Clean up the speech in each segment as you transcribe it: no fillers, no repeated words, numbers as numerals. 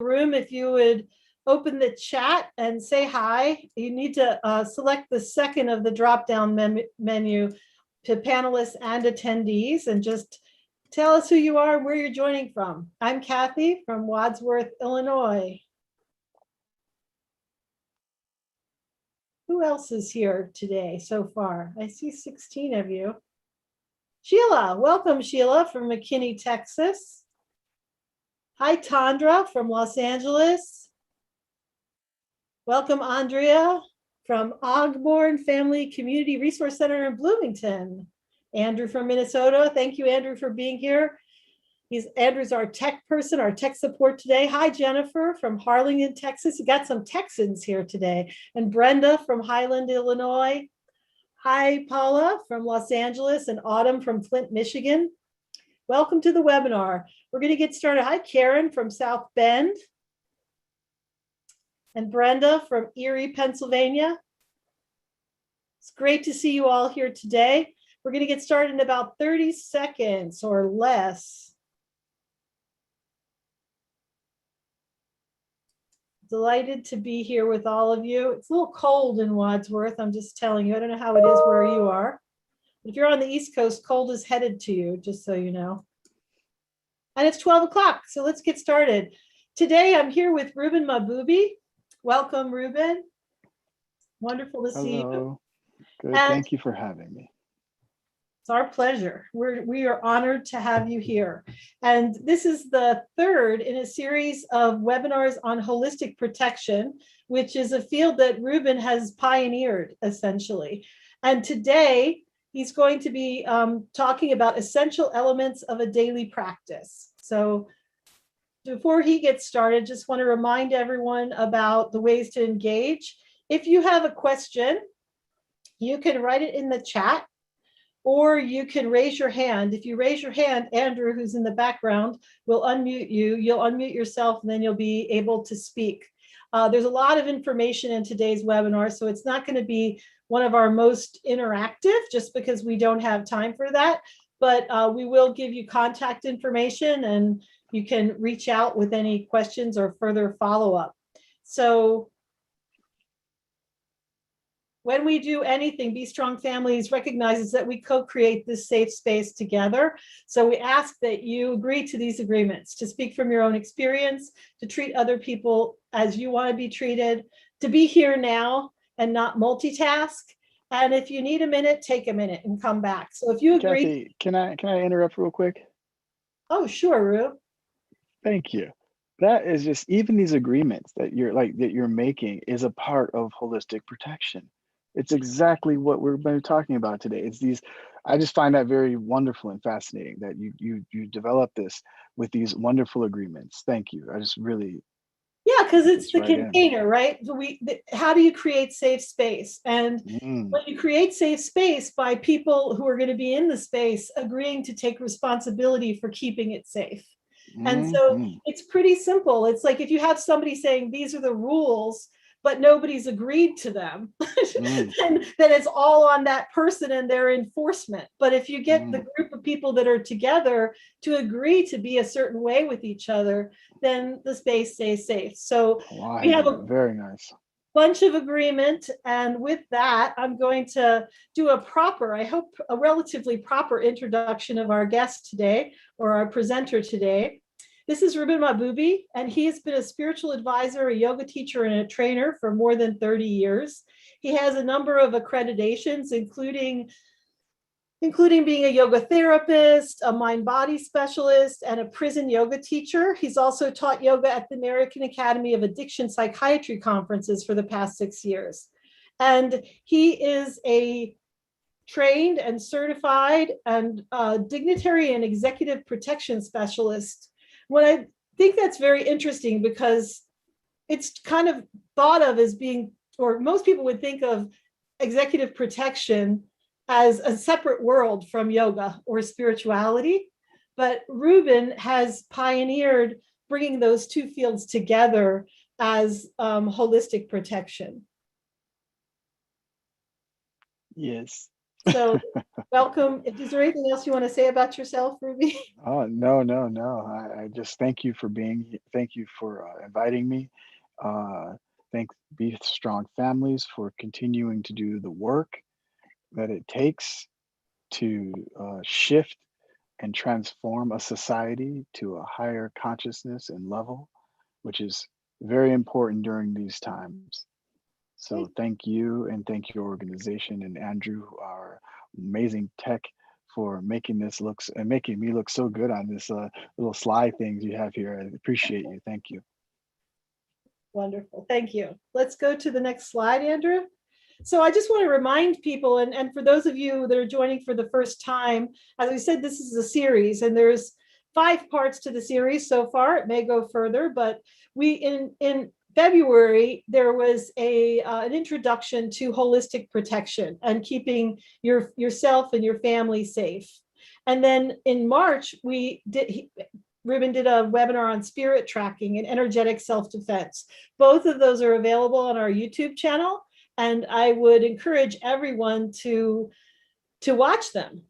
room, if you would open the chat and say hi. You need to select the second of the drop-down menu to panelists and attendees, and just tell us who you are and where you're joining from. I'm Kathy from Wadsworth, Illinois. Who else is here today so far? I see 16 of you. Sheila, welcome Sheila from McKinney, Texas. Hi Tandra from Los Angeles. Welcome Andrea from Ogborn Family Community Resource Center in Bloomington. Andrew from Minnesota. Thank you, Andrew, for being here. Andrew's our tech person, our tech support today. Hi, Jennifer from Harlingen, Texas. You got some Texans here today. And Brenda from Highland, Illinois. Hi, Paula from Los Angeles, and Autumn from Flint, Michigan. Welcome to the webinar. We're going to get started. Hi, Karen from South Bend. And Brenda from Erie, Pennsylvania. It's great to see you all here today. We're going to get started in about 30 seconds or less. Delighted to be here with all of you. It's a little cold in Wadsworth, I'm just telling you. I don't know how it is where you are. If you're on the East Coast, cold is headed to you, just so you know. And it's 12 o'clock, so let's get started. Today I'm here with Ruben Mahboobi. Welcome, Ruben. Wonderful to see you. Good, thank you for having me. It's our pleasure. We are honored to have you here. And this is the third in a series of webinars on holistic protection, which is a field that Ruben has pioneered, essentially. And today, he's going to be talking about essential elements of a daily practice. So before he gets started, just want to remind everyone about the ways to engage. If you have a question, you can write it in the chat, or you can raise your hand. If you raise your hand, Andrew, who's in the background, will unmute you. You'll unmute yourself, and then you'll be able to speak. There's a lot of information in today's webinar, so it's not going to be one of our most interactive, just because we don't have time for that. But we will give you contact information, and you can reach out with any questions or further follow-up. So when we do anything, Be Strong Families recognizes that we co-create this safe space together. So we ask that you agree to these agreements, to speak from your own experience, to treat other people as you want to be treated, to be here now and not multitask. And if you need a minute, take a minute and come back. So if you agree. Kathy, can I interrupt real quick? Oh, sure, Rue. Thank you. That is just, even these agreements that you're making is a part of holistic protection. It's exactly what we're going to be talking about today. It's these, I just find that very wonderful and fascinating that you develop this with these wonderful agreements. Thank you. I just really. Yeah, because it's the container, right? How do you create safe space? And when you create safe space by people who are going to be in the space agreeing to take responsibility for keeping it safe. And so it's pretty simple. It's like if you have somebody saying these are the rules, but nobody's agreed to them, and then it's all on that person and their enforcement. But if you get the group of people that are together to agree to be a certain way with each other, then the space stays safe. So we have a very nice bunch of agreement. And with that, I'm going to do I hope, a relatively proper introduction of our guest today, or our presenter today. This is Ruben Mahboobi, and he has been a spiritual advisor, a yoga teacher, and a trainer for more than 30 years. He has a number of accreditations, including being a yoga therapist, a mind-body specialist, and a prison yoga teacher. He's also taught yoga at the American Academy of Addiction Psychiatry conferences for the past 6 years. And he is a trained and certified and dignitary and executive protection specialist. What I think that's very interesting, because it's kind of thought of as being, or most people would think of executive protection as a separate world from yoga or spirituality. But Ruben has pioneered bringing those two fields together as holistic protection. Yes. So welcome. Is there anything else you want to say about yourself, Ruby? Oh, no, no, no. I just thank you for thank you for inviting me. Uh, thank Be Strong Families for continuing to do the work that it takes to shift and transform a society to a higher consciousness and level, which is very important during these times. So thank you, and thank your organization and Andrew, our amazing tech, for making this looks and making me look so good on this little slide things you have here. I appreciate you. Thank you. Wonderful. Thank you. Let's go to the next slide, Andrew. So I just want to remind people, and for those of you that are joining for the first time, as I said, this is a series, and there's 5 parts to the series so far. It may go further, but we in February there was an introduction to holistic protection and keeping yourself and your family safe. And then in March Ruben did a webinar on spirit tracking and energetic self-defense. Both of those are available on our YouTube channel, and I would encourage everyone to watch them.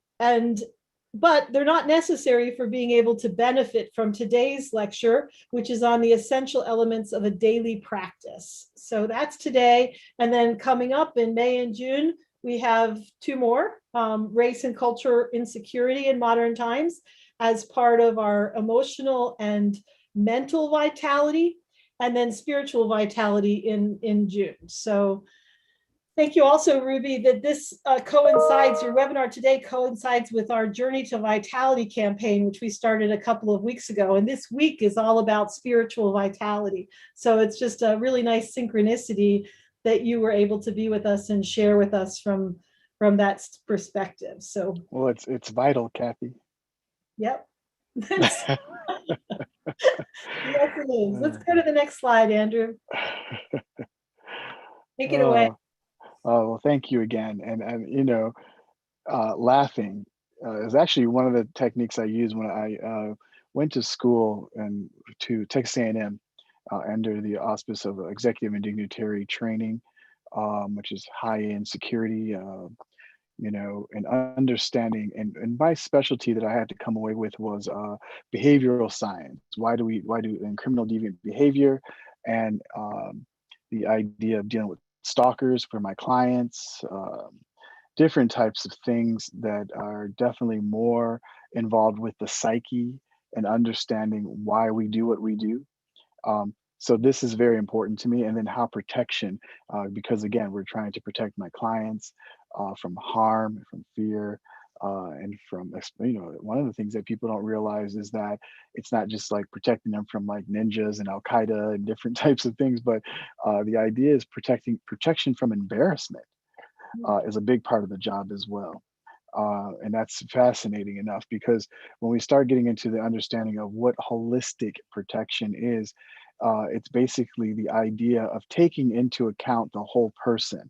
But they're not necessary for being able to benefit from today's lecture, which is on the essential elements of a daily practice. So that's today. And then coming up in May and June, we have 2 more, race and culture insecurity in modern times, as part of our emotional and mental vitality, and then spiritual vitality in June. So thank you also, Ruby, that this your webinar today coincides with our Journey to Vitality campaign, which we started a couple of weeks ago. And this week is all about spiritual vitality. So it's just a really nice synchronicity that you were able to be with us and share with us from that perspective. So, well, it's vital, Kathy. Yep. Yes, it is. Let's go to the next slide, Andrew. Take it away. Oh, well, thank you again. And laughing is actually one of the techniques I use when I went to school and to Texas A&M under the auspice of executive and dignitary training, which is high-end security, and understanding. And my specialty that I had to come away with was behavioral science. Why do in criminal deviant behavior, and the idea of dealing with stalkers for my clients, different types of things that are definitely more involved with the psyche and understanding why we do what we do. So this is very important to me. And then how protection, because again, we're trying to protect my clients from harm, from fear, and from, one of the things that people don't realize is that it's not just like protecting them from like ninjas and Al Qaeda and different types of things, but the idea is protection from embarrassment is a big part of the job as well. And that's fascinating enough, because when we start getting into the understanding of what holistic protection is, it's basically the idea of taking into account the whole person.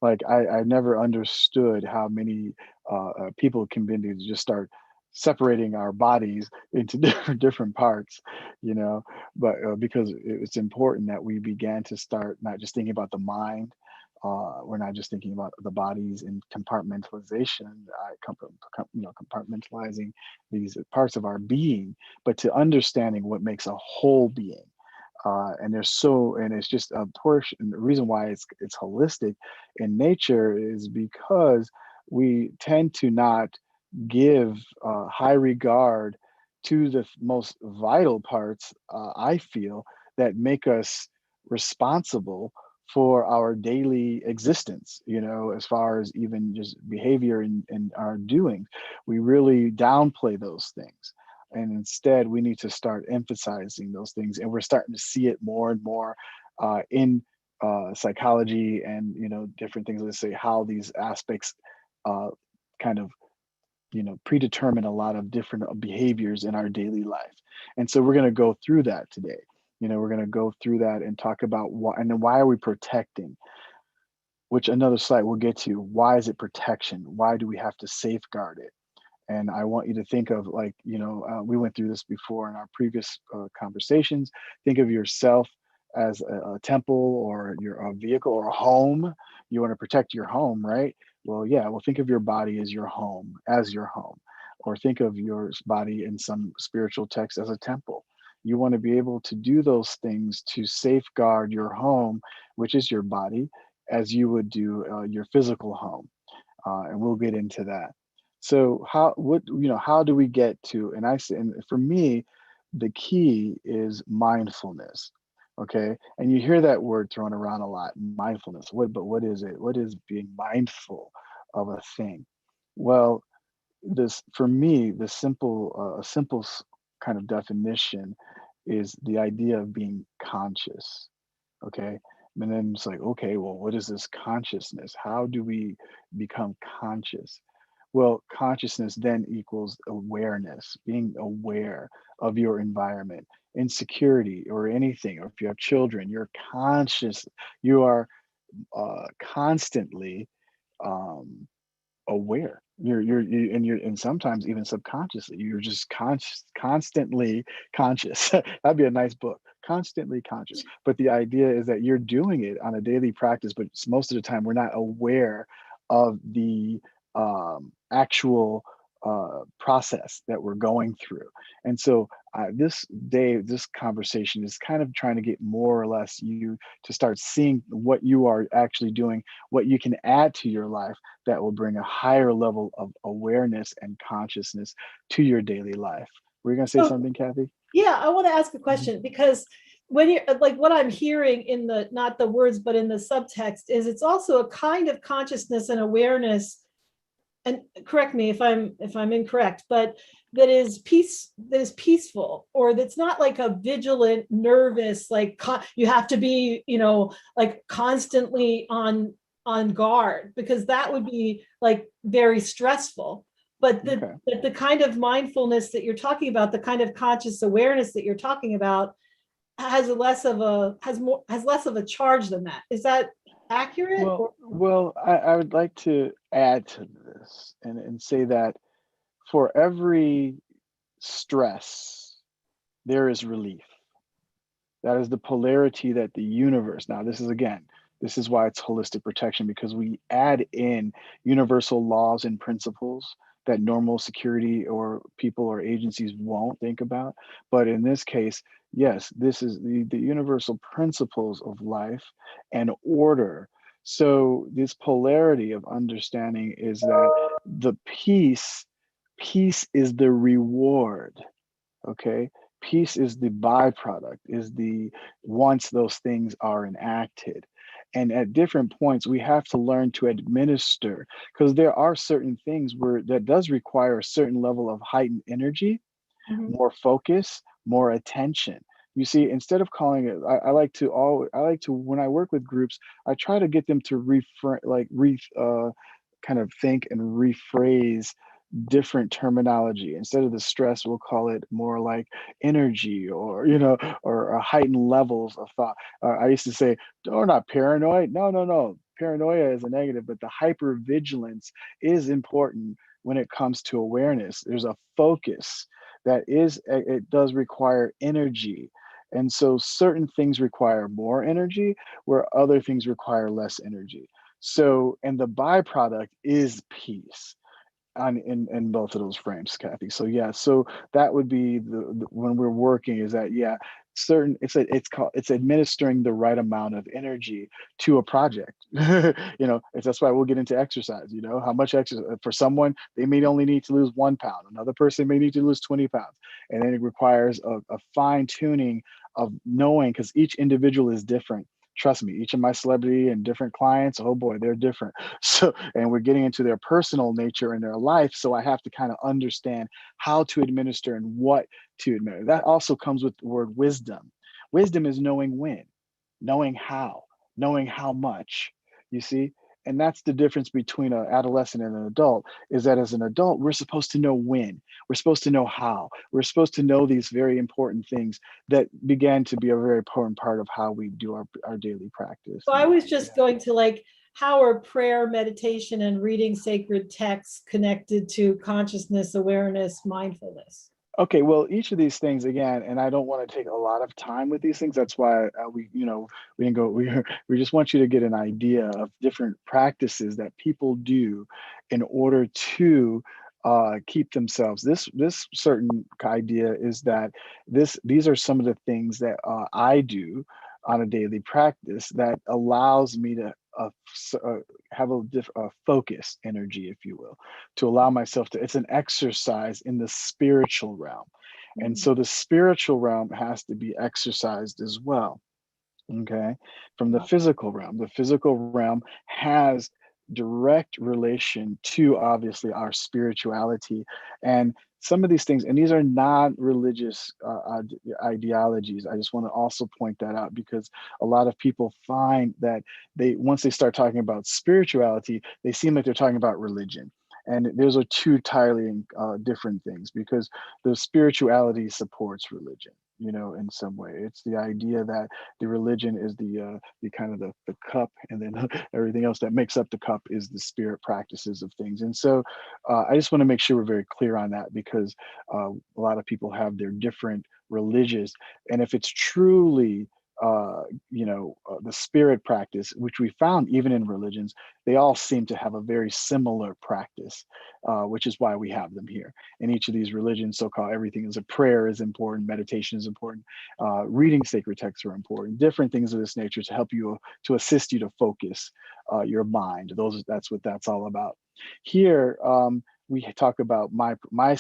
Like I never understood how many people can be to just start separating our bodies into different parts, but because it's important that we began to start not just thinking about the mind. We're not just thinking about the bodies in compartmentalization, compartmentalizing these parts of our being, but to understanding what makes a whole being. And it's just a portion. The reason why it's holistic in nature is because we tend to not give high regard to the most vital parts. I feel that make us responsible for our daily existence. As far as even just behavior and our doing, we really downplay those things. And instead, we need to start emphasizing those things. And we're starting to see it more and more in psychology and, different things. Let's say how these aspects kind of, predetermine a lot of different behaviors in our daily life. And so we're going to go through that today. We're going to go through that and talk about why are we protecting, which another slide we'll get to. Why is it protection? Why do we have to safeguard it? And I want you to think of we went through this before in our previous conversations. Think of yourself as a temple or a vehicle or a home. You want to protect your home, right? Well, yeah, well, think of your body as your home, or think of your body in some spiritual text as a temple. You want to be able to do those things to safeguard your home, which is your body, as you would do your physical home. And we'll get into that. So how do we get to, and for me, the key is mindfulness. Okay. And you hear that word thrown around a lot, mindfulness. But what is it? What is being mindful of a thing? Well, this for me, the kind of definition is the idea of being conscious. Okay. And then it's like, okay, well, what is this consciousness? How do we become conscious? Well, consciousness then equals awareness, being aware of your environment, insecurity or anything, or if you have children, you're conscious, you are constantly um, aware. And sometimes even subconsciously, you're just constantly conscious. That'd be a nice book. Constantly conscious. But the idea is that you're doing it on a daily practice, but most of the time we're not aware of the actual process that we're going through. And so this conversation is kind of trying to get more or less you to start seeing what you are actually doing, what you can add to your life that will bring a higher level of awareness and consciousness to your daily life. Were you going to say So, something, Kathy? yeah, I want to ask a Mhm. question because when you're like what I'm hearing in the not the words but in the subtext is it's also a kind of consciousness and awareness, and correct me if I'm incorrect, but that is peaceful, or that's not like a vigilant, nervous, like you have to be, like constantly on guard, because that would be like very stressful. But Okay. the kind of mindfulness that you're talking about, the kind of conscious awareness that you're talking about, has less of a charge than that. Is that accurate? Well, I would like to add to this and say that for every stress, there is relief. That is the polarity that the universe. Now, this is why it's holistic protection, because we add in universal laws and principles that normal security or people or agencies won't think about. But in this case, yes, this is the universal principles of life and order. So this polarity of understanding is that the peace is the reward. Okay. Peace is the byproduct, is the once those things are enacted. And at different points, we have to learn to administer, because there are certain things where that does require a certain level of heightened energy, Mhm. more focus, more attention. You see, instead of calling it, I like to, when I work with groups, I try to get them to kind of think and rephrase different terminology. Instead of the stress, we'll call it more like energy, or or heightened levels of thought. I used to say, "Oh, not paranoid." No, no, no. Paranoia is a negative, but the hypervigilance is important when it comes to awareness. There's a focus that it does require energy. And so certain things require more energy where other things require less energy. So, and the byproduct is peace in both of those frames, Kathy. So yeah, so that would be the when we're working is that, yeah, certain it's administering the right amount of energy to a project. That's why we'll get into exercise. How much exercise for someone, they may only need to lose 1 pound, another person may need to lose 20 pounds, and then it requires a fine tuning of knowing, because each individual is different. Trust me, each of my celebrity and different clients, oh boy, they're different. So, and we're getting into their personal nature and their life. So I have to kind of understand how to administer and what to administer. That also comes with the word wisdom. Wisdom is knowing when, knowing how much, you see? And that's the difference between an adolescent and an adult, is that as an adult, we're supposed to know when, we're supposed to know how, we're supposed to know these very important things that began to be a very important part of how we do our daily practice. So I was just going to like, how are prayer, meditation, and reading sacred texts connected to consciousness, awareness, mindfulness? Okay, well, each of these things again, and I don't want to take a lot of time with these things. That's why we didn't go. We just want you to get an idea of different practices that people do in order to keep themselves. This certain idea is that these are some of the things that I do on a daily practice that allows me to have a focused energy, if you will, to allow myself to, it's an exercise in the spiritual realm. And Mm. so the spiritual realm has to be exercised as well. Okay. From the physical realm, the physical realm has direct relation to obviously our spirituality and some of these things, and these are non-religious ideologies. I just want to also point that out because a lot of people find that they once they start talking about spirituality, they seem like they're talking about religion, and those are two entirely different things because the spirituality supports religion, in some way. It's the idea that the religion is the kind of the cup, and then everything else that makes up the cup is the spirit practices of things. And so I just want to make sure we're very clear on that because a lot of people have their different religious, and if it's truly the spirit practice, which we found even in religions, they all seem to have a very similar practice, which is why we have them here in each of these religions. So-called everything is a prayer is important, meditation is important, reading sacred texts are important, different things of this nature to help you, to assist you to focus your mind. That's what that's all about. Here, we talk about my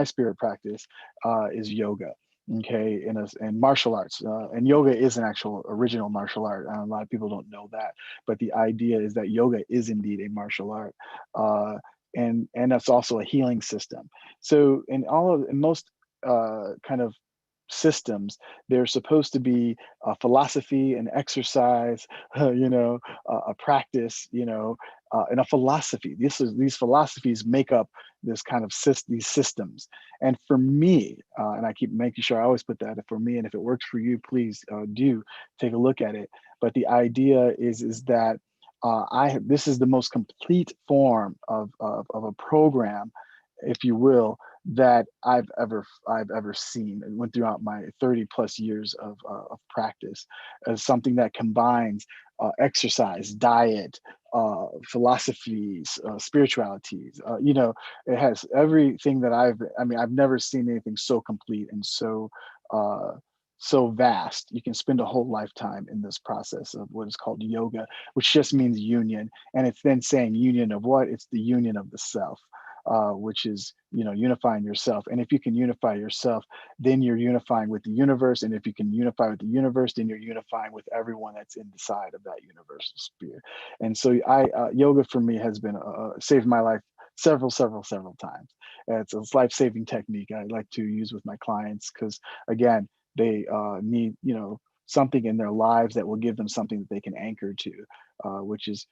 spirit practice is yoga. Okay, and martial arts, and yoga is an actual original martial art. A lot of people don't know that, but the idea is that yoga is indeed a martial art. And that's also a healing system. So in most kind of systems, there's supposed to be a philosophy, an exercise, a practice, and a philosophy. These philosophies make up this kind of these systems. And for me, and I keep making sure I always put that for me, and if it works for you, please do take a look at it. But the idea is that this is the most complete form of a program, if you will, that I've ever seen and went throughout my 30 plus years of practice, as something that combines exercise, diet, philosophies, spiritualities. It has everything that I've never seen anything so complete and uh, so vast. You can spend a whole lifetime in this process of what is called yoga, which just means union. And it's then saying union of what? It's the union of the self, which is, unifying yourself. And if you can unify yourself, then you're unifying with the universe. And if you can unify with the universe, then you're unifying with everyone that's inside of that universal spirit. And so yoga for me has been saved my life several times. It's a life-saving technique I like to use with my clients because, again, they need, something in their lives that will give them something that they can anchor to, which is,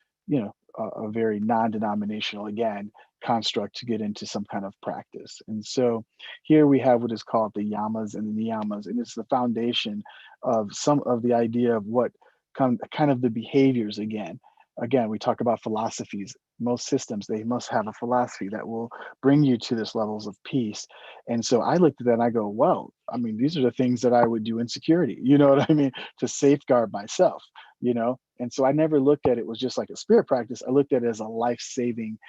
a very non-denominational, again, construct to get into some kind of practice. And so here we have what is called the Yamas and the Niyamas, and it's the foundation of some of the idea of what kind of the behaviors again. Again, we talk about philosophies. Most systems, they must have a philosophy that will bring you to this levels of peace. And so I looked at that and I go, well, I mean, these are the things that I would do in security, you know what I mean, to safeguard myself, And so I never looked at it was just like a spirit practice. I looked at it as a life-saving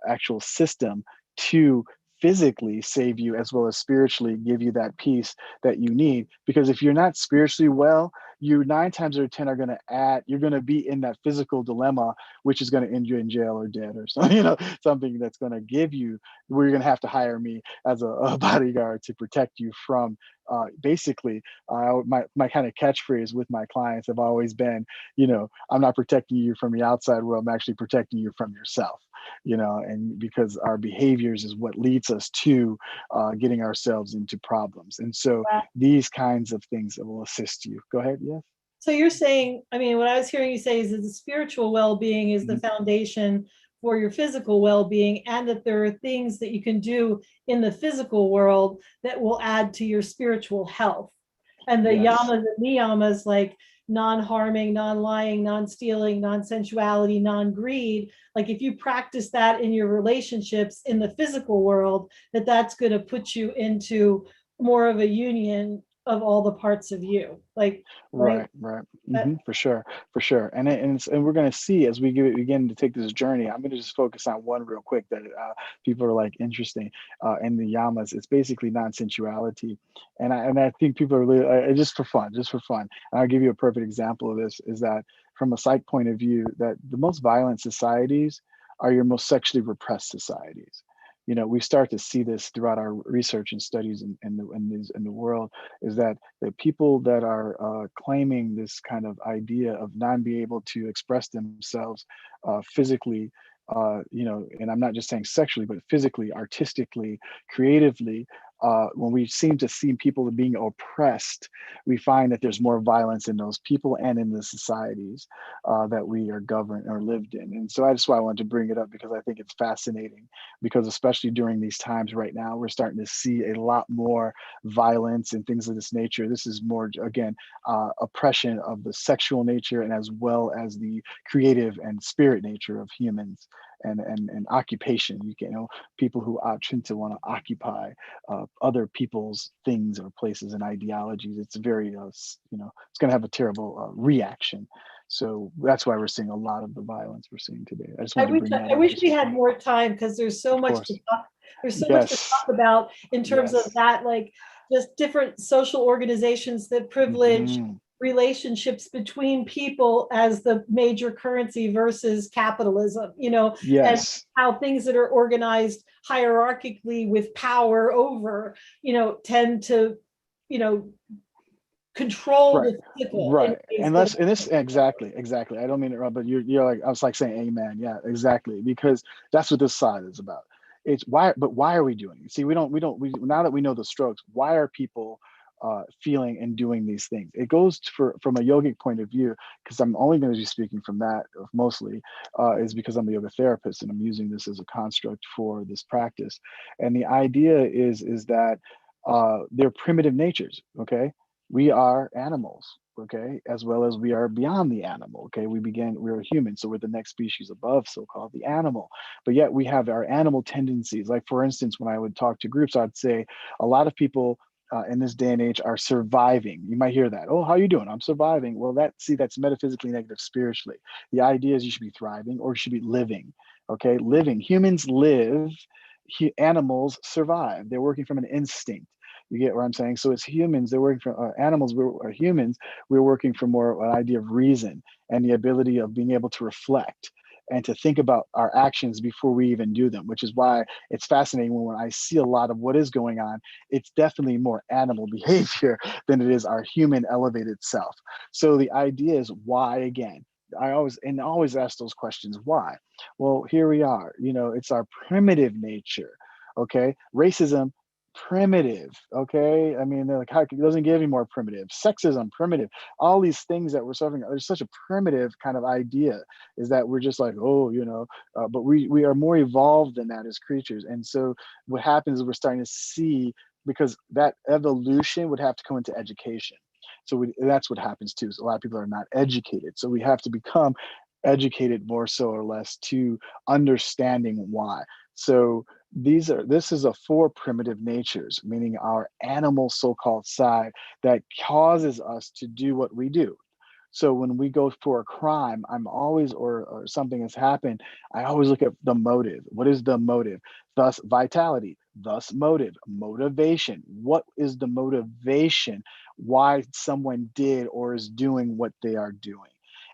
actual system to physically save you as well as spiritually give you that peace that you need. Because if you're not spiritually well, you 9 times out of 10 are going to you're going to be in that physical dilemma, which is going to end you in jail or dead or something, something that's going to give you, where you're going to have to hire me as a bodyguard to protect you from basically my kind of catchphrase with my clients have always been, I'm not protecting you from the outside world, I'm actually protecting you from yourself, and because our behaviors is what leads us to getting ourselves into problems. And so these kinds of things that will assist you. Go ahead. Yes. So you're saying, I mean, what I was hearing you say is that the spiritual well-being is the Mhm. foundation for your physical well-being, and that there are things that you can do in the physical world that will add to your spiritual health. And the Yes. yamas and niyamas, like non-harming, non-lying, non-stealing, non-sensuality, non-greed, like if you practice that in your relationships in the physical world, that's going to put you into more of a union of all the parts of you. Like, right? Right, right. For sure, for sure. And we're going to see as we begin to take this journey. I'm going to just focus on one real quick that people are like interesting in the Yamas. It's basically non-sensuality, and I think people are really just for fun, just for fun. And I'll give you a perfect example of this. Is that from a psych point of view, that the most violent societies are your most sexually repressed societies. You know, we start to see this throughout our research and studies in the world, is that the people that are claiming this kind of idea of not being able to express themselves physically, you know, and I'm not just saying sexually, but physically, artistically, creatively. When we seem to see people being oppressed, we find that there's more violence in those people and in the societies that we are governed or lived in. And so that's why I wanted to bring it up, because I think it's fascinating, because especially during these times right now, we're starting to see a lot more violence and things of this nature. This is more, again, oppression of the sexual nature, and as well as the creative and spirit nature of humans, and occupation. You know, people who tend to want to occupy other people's things or places and ideologies. It's very, you know, it's going to have a terrible reaction. So that's why we're seeing a lot of the violence we're seeing today. I just wanted to bring that I up wish just we for had fun. more time, because there's so Of much to course. talk. There's so much to Yes. talk about in terms of Yes. that, like just different social organizations that privilege Hmm. relationships between people as the major currency versus capitalism, you know, and Yes. how things that are organized hierarchically with power over, you know, tend to, you know, control Right. the people in Right. ways And that. that's, and this, exactly, exactly. I don't mean to interrupt, but you're like, I was like saying amen. Yeah, exactly. Because that's what this side is about. It's why, but why are we doing it? See, now that we know the strokes, why are people feeling and doing these things? It goes from a yogic point of view, because I'm only going to be speaking from that mostly, is because I'm a yoga therapist and I'm using this as a construct for this practice. And the idea is that they're primitive natures. Okay, we are animals, okay, as well as we are beyond the animal. Okay, we're a human, so we're the next species above, so-called the animal. But yet we have our animal tendencies. Like, for instance, when I would talk to groups, I'd say a lot of people in this day and age are surviving. You might hear that. Oh, how you doing? I'm surviving. Well, that's metaphysically negative spiritually. The idea is you should be thriving, or you should be living. Okay, living. Humans live. Animals survive. They're working from an instinct. You get what I'm saying? So as humans, they're working from animals. Humans. We're working from more an idea of reason and the ability of being able to reflect and to think about our actions before we even do them. Which is why it's fascinating when I see a lot of what is going on. It's definitely more animal behavior than it is our human elevated self. So the idea is, why again? I always ask those questions. Why? Well, here we are. You know, it's our primitive nature. Okay, racism, primitive. Okay, I mean, they're like, how it doesn't get any more primitive? Sexism, primitive. All these things that we're suffering, there's such a primitive kind of idea, is that we're just like, oh, you know, but we are more evolved than that as creatures. And so what happens is we're starting to see, because that evolution would have to come into education. So that's what happens too. So a lot of people are not educated. So we have to become educated more so or less to understanding why. So this is a four primitive natures, meaning our animal so-called side, that causes us to do what we do. So when we go for a crime, I'm always, or something has happened, I always look at the motive. What is the motive? Thus vitality, thus motive, motivation. What is the motivation why someone did or is doing what they are doing?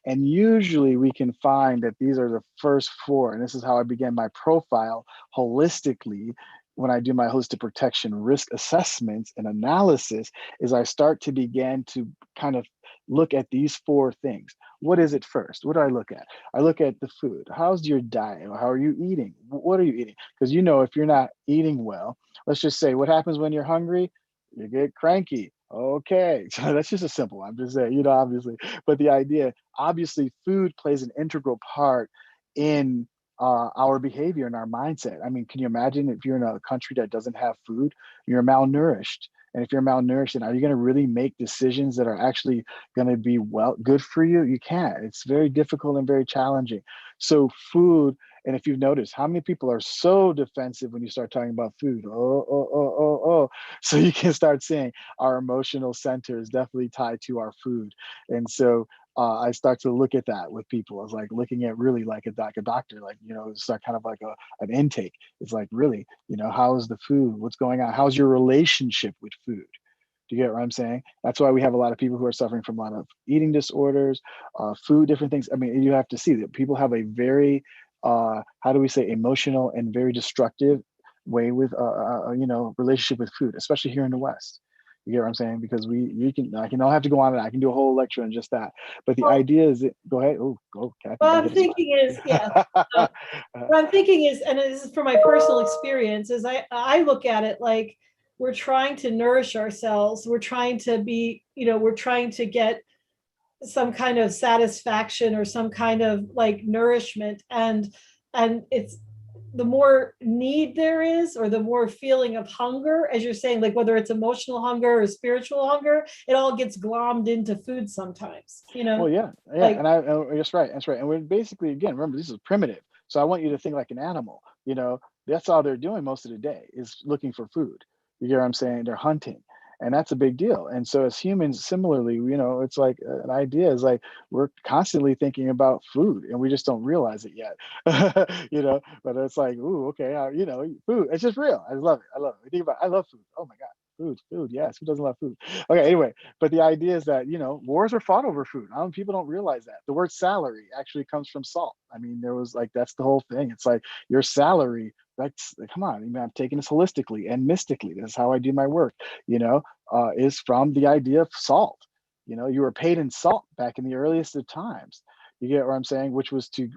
And usually we can find that these are the first four. And this is how I began my profile holistically. When I do my holistic protection risk assessments and analysis, is I start to begin to kind of look at these four things. What is it first? What do I look at? I look at the food. How's your diet? How are you eating? What are you eating? Because you know, if you're not eating well, let's just say, what happens when you're hungry? You get cranky. Okay, so that's just a simple one. I'm just saying, you know, obviously, but the idea, obviously, food plays an integral part in our behavior and our mindset. I mean, can you imagine if you're in a country that doesn't have food, you're malnourished, And if you're malnourished, then are you going to really make decisions that are actually going to be good for you? You can't. It's very difficult and very challenging. So food, and if you've noticed, how many people are so defensive when you start talking about food? Oh. So you can start seeing our emotional center is definitely tied to our food. And so I start to look at that with people. I was like looking at really like a doctor, like, it's like kind of like an intake. It's like, really, how's the food? What's going on? How's your relationship with food? Do you get what I'm saying? That's why we have a lot of people who are suffering from a lot of eating disorders, food, different things. I mean, you have to see that people have a very, how do we say, emotional and very destructive way with, relationship with food, especially here in the West. You get what I'm saying? Because I can all have to go on and I can do a whole lecture on just that. But the Well, idea is that, go ahead. Oh, go, Kathy. what Don't I'm hit the thinking is, yeah. spot. What I'm thinking is, and this is from my personal experience, is I look at it like we're trying to nourish ourselves. We're trying to be, we're trying to get some kind of satisfaction or some kind of like nourishment, and it's the more need there is, or the more feeling of hunger, as you're saying, like whether it's emotional hunger or spiritual hunger, it all gets glommed into food sometimes, Well, yeah, like, and that's right, that's right. And we're basically, again, remember, this is primitive. So I want you to think like an animal. That's all they're doing most of the day is looking for food. You get what I'm saying? They're hunting, and that's a big deal. And so as humans, similarly, it's like an idea is like we're constantly thinking about food, and we just don't realize it yet. But it's like, ooh, okay, food. It's just real. I love it. I love it. Think about. I love food. Oh my God. Food, yes. Who doesn't love food? Okay, anyway, but the idea is that wars are fought over food. People don't realize that the word salary actually comes from salt. I mean, there was like that's the whole thing. It's like your salary. That's come on. I mean, I'm taking this holistically and mystically. This is how I do my work. Is from the idea of salt. You were paid in salt back in the earliest of times. You get what I'm saying? Which was to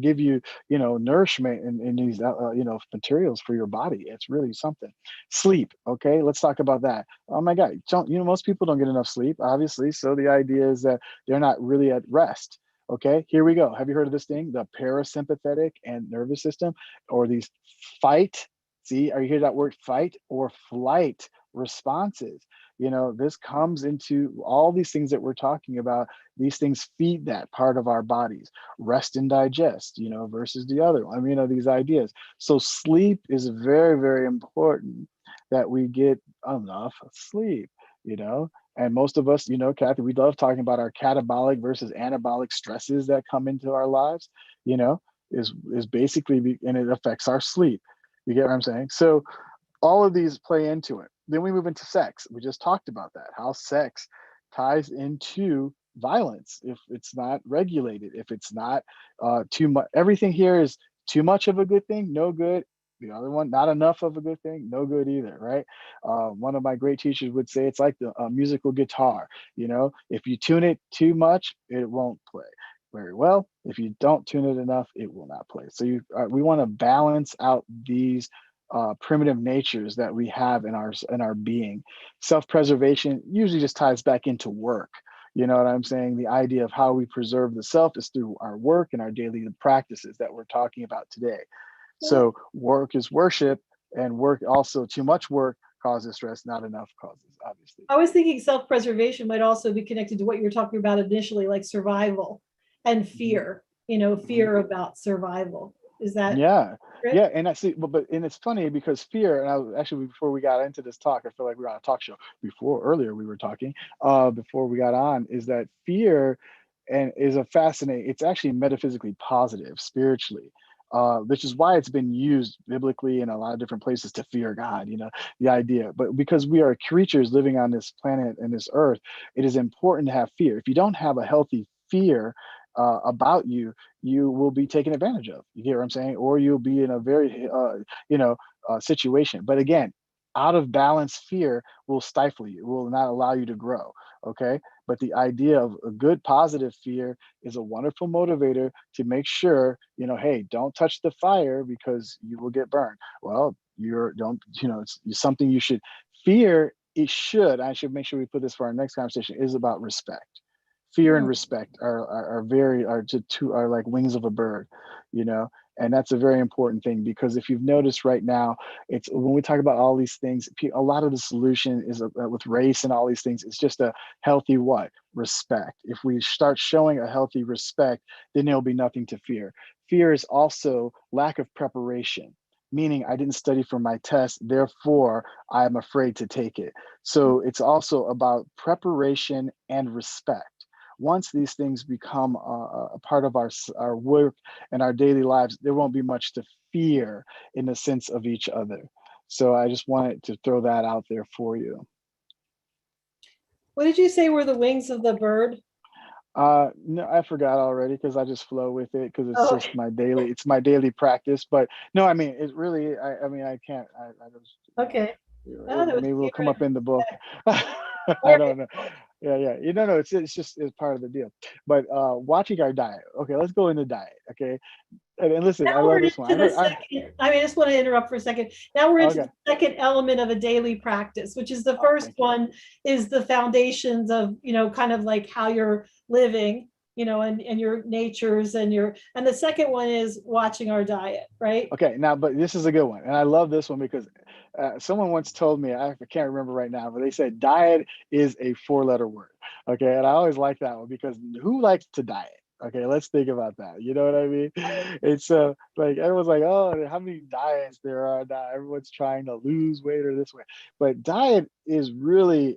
give you, nourishment in these, materials for your body. It's really something. Sleep. Okay, let's talk about that. Oh my God, most people don't get enough sleep, obviously. So the idea is that they're not really at rest. Okay, here we go. Have you heard of this thing, the parasympathetic and nervous system, or these fight? See, are you hear that word fight or flight responses? This comes into all these things that we're talking about. These things feed that part of our bodies, rest and digest, versus the other one. I mean, these ideas. So sleep is very, very important that we get enough sleep, and most of us, Kathy, we love talking about our catabolic versus anabolic stresses that come into our lives, you know, is basically, and it affects our sleep. You get what I'm saying? So all of these play into it. Then we move into sex. We just talked about that, how sex ties into violence if it's not regulated, if it's not too much. Everything here is too much of a good thing, no good. The other one, not enough of a good thing, no good either, right? One of my great teachers would say it's like the musical guitar. If you tune it too much, it won't play very well. If you don't tune it enough, it will not play. So we want to balance out these primitive natures that we have in our being. Self-preservation usually just ties back into work. You know what I'm saying? The idea of how we preserve the self is through our work and our daily practices that we're talking about today. So work is worship, and work also, too much work causes stress, not enough causes, obviously. I was thinking self-preservation might also be connected to what you were talking about initially, like survival and fear, fear about survival. Is that Yeah, correct? yeah, and I see, but and it's funny because fear. And I was actually, before we got into this talk, I feel like we were on a talk show. Before earlier we were talking, before we got on, is that fear, and is a fascinating. It's actually metaphysically positive spiritually, which is why it's been used biblically in a lot of different places to fear God. The idea, but because we are creatures living on this planet and this earth, it is important to have fear. If you don't have a healthy fear about you, you will be taken advantage of. You get what I'm saying? Or you'll be in a very, situation. But again, out of balance fear will stifle you, will not allow you to grow. Okay. But the idea of a good positive fear is a wonderful motivator to make sure, hey, don't touch the fire because you will get burned. Well, don't, it's something you should fear. I should make sure we put this for our next conversation, is about respect. Fear and respect are very are to two are like wings of a bird, you know. And that's a very important thing, because if you've noticed right now, it's when we talk about all these things, a lot of the solution is with race and all these things, it's just a healthy what? Respect. If we start showing a healthy respect, then there'll be nothing to fear. Fear is also lack of preparation, meaning I didn't study for my test, therefore I'm afraid to take it. So it's also about preparation and respect. Once these things become a part of our work and our daily lives, there won't be much to fear in the sense of each other. So I just wanted to throw that out there for you. What did you say were the wings of the bird? No, I forgot already because I just flow with it because it's Oh, just it's my daily practice. But no, I mean, it really, I mean, I can't, I just, okay. Oh, that was maybe will come favorite. up in the book. All I don't know. Yeah, yeah. You know, no, it's just it's part of the deal. But watching our diet. Okay, let's go into diet. Okay, and listen, I Now love we're this one. into the second. I mean, I just want to interrupt for a second. Now we're into Okay. the second element of a daily practice, which is the Oh, first thank you. one is the foundations of, kind of like how you're living, and your natures and the second one is watching our diet, right? Okay, now, but this is a good one, and I love this one because someone once told me, I can't remember right now, but they said diet is a four-letter word. Okay, and I always like that one because who likes to diet? Okay, let's think about that. You know what I mean? It's like everyone's like, oh, how many diets there are now? Everyone's trying to lose weight or this way, but diet is really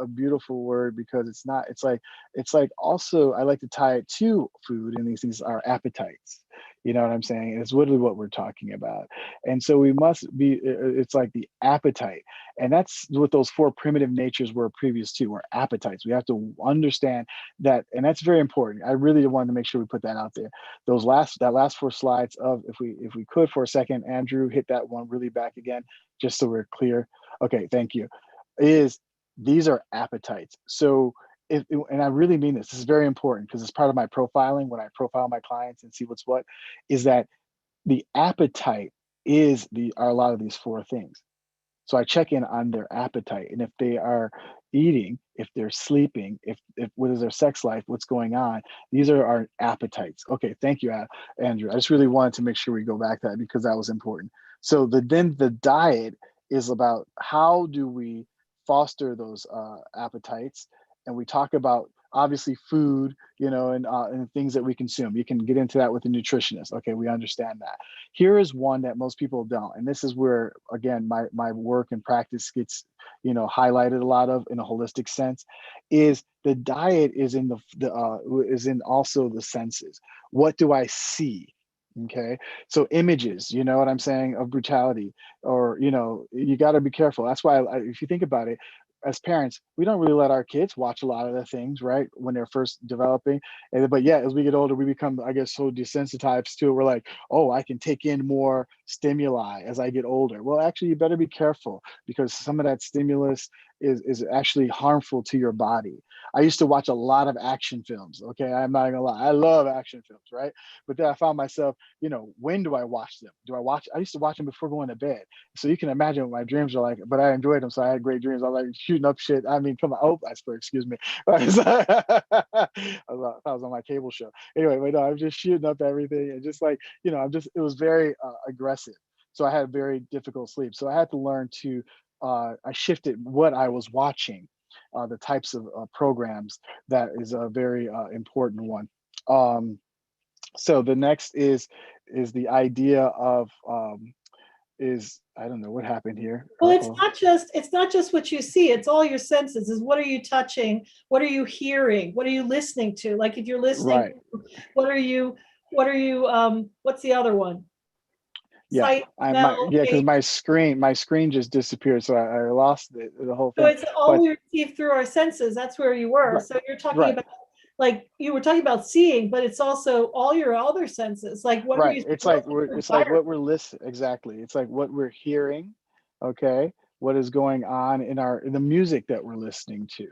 a beautiful word because it's not. It's like also I like to tie it to food, and these things are appetites. You know what I'm saying? It's literally what we're talking about. And so we must be, it's like the appetite. And that's what those four primitive natures were previous to, were appetites. We have to understand that, and that's very important. I really wanted to make sure we put that out there. That last four slides of, if we could for a second, Andrew, hit that one really back again, just so we're clear. Okay, thank you. Is these are appetites. So and I really mean this is very important because it's part of my profiling when I profile my clients and see what's what, is that the appetite are a lot of these four things. So I check in on their appetite, and if they are eating, if they're sleeping, if what is their sex life, what's going on, these are our appetites. Okay, thank you, Andrew. I just really wanted to make sure we go back to that because that was important. So then the diet is about how do we foster those appetites, and we talk about obviously food, and things that we consume. You can get into that with a nutritionist. Okay, we understand that. Here is one that most people don't, and this is where again my work and practice gets highlighted a lot of in a holistic sense, is the diet is in is in also the senses. What do I see? Okay, so images, you know what I'm saying, of brutality, or you got to be careful. That's why if you think about it, as parents, we don't really let our kids watch a lot of the things, right, when they're first developing. But yeah, as we get older, we become, I guess, so desensitized to it. We're like, oh, I can take in more stimuli as I get older. Well, actually, you better be careful because some of that stimulus is actually harmful to your body. I used to watch a lot of action films. Okay, I'm not gonna lie, I love action films, right? But then I found myself, when do I watch them? I used to watch them before going to bed. So you can imagine what my dreams are like, but I enjoyed them. So I had great dreams. I was like shooting up shit. I mean, come on. Oh, I swear, excuse me. I was on my cable show. Anyway, but no, I'm just shooting up everything. And just like, it was very aggressive. So I had very difficult sleep. So I had to learn to, I shifted what I was watching, the types of programs. That is a very important one. So the next is the idea of, is I don't know what happened here. Well, Uh-oh. it's not just what you see, it's all your senses. Is what are you touching? What are you hearing? What are you listening to? Like if you're listening, Right. what's the other one? Yeah. Sight, smell, Because taste. my screen just disappeared, so I lost the whole So thing. it's all But we receive through our senses. That's where you were. right, So you're talking right, about, like you were talking about seeing, but it's also all your other senses. Like what are right. you It's like smelling we're for it's like fire? what we're listening, exactly. It's like what we're hearing, okay? What is going on in the music that we're listening to,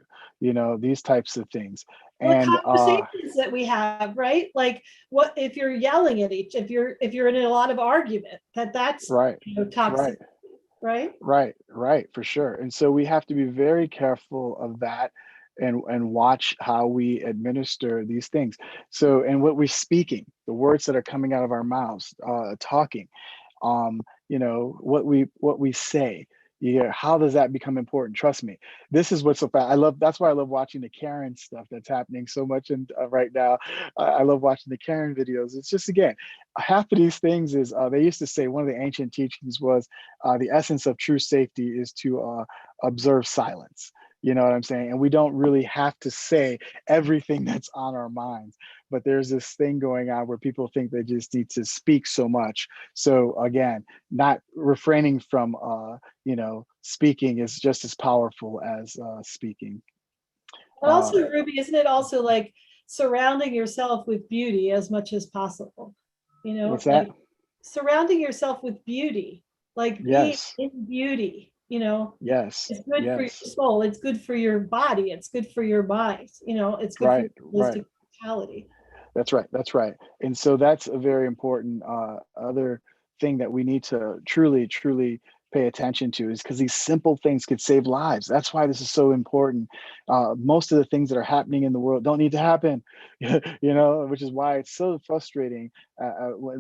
these types of things. Well, And conversations that we have, right? Like what if you're yelling at if you're in a lot of argument, that's right, right. toxic, right? Right, right, for sure. And so we have to be very careful of that. and watch how we administer these things. So, and what we're speaking, the words that are coming out of our mouths, talking, what we say. Yeah, how does that become important? Trust me, this is what's so fast. That's why I love watching the Karen stuff that's happening so much in right now. I love watching the Karen videos. It's just, again, half of these things is, they used to say, one of the ancient teachings was, the essence of true safety is to observe silence. You know what I'm saying? And we don't really have to say everything that's on our minds, but there's this thing going on where people think they just need to speak so much. So again, not refraining from speaking is just as powerful as speaking. But also, Ruby, isn't it also like surrounding yourself with beauty as much as possible? What's that? Like surrounding yourself with beauty, like being Yes, in beauty, yes, it's good for your yes. soul, it's good for your body, it's good for your mind, it's good for Right, your right. holistic vitality. That's right. That's right. And so that's a very important other thing that we need to truly, truly pay attention to, is because these simple things could save lives. That's why this is so important. Most of the things that are happening in the world don't need to happen, which is why it's so frustrating.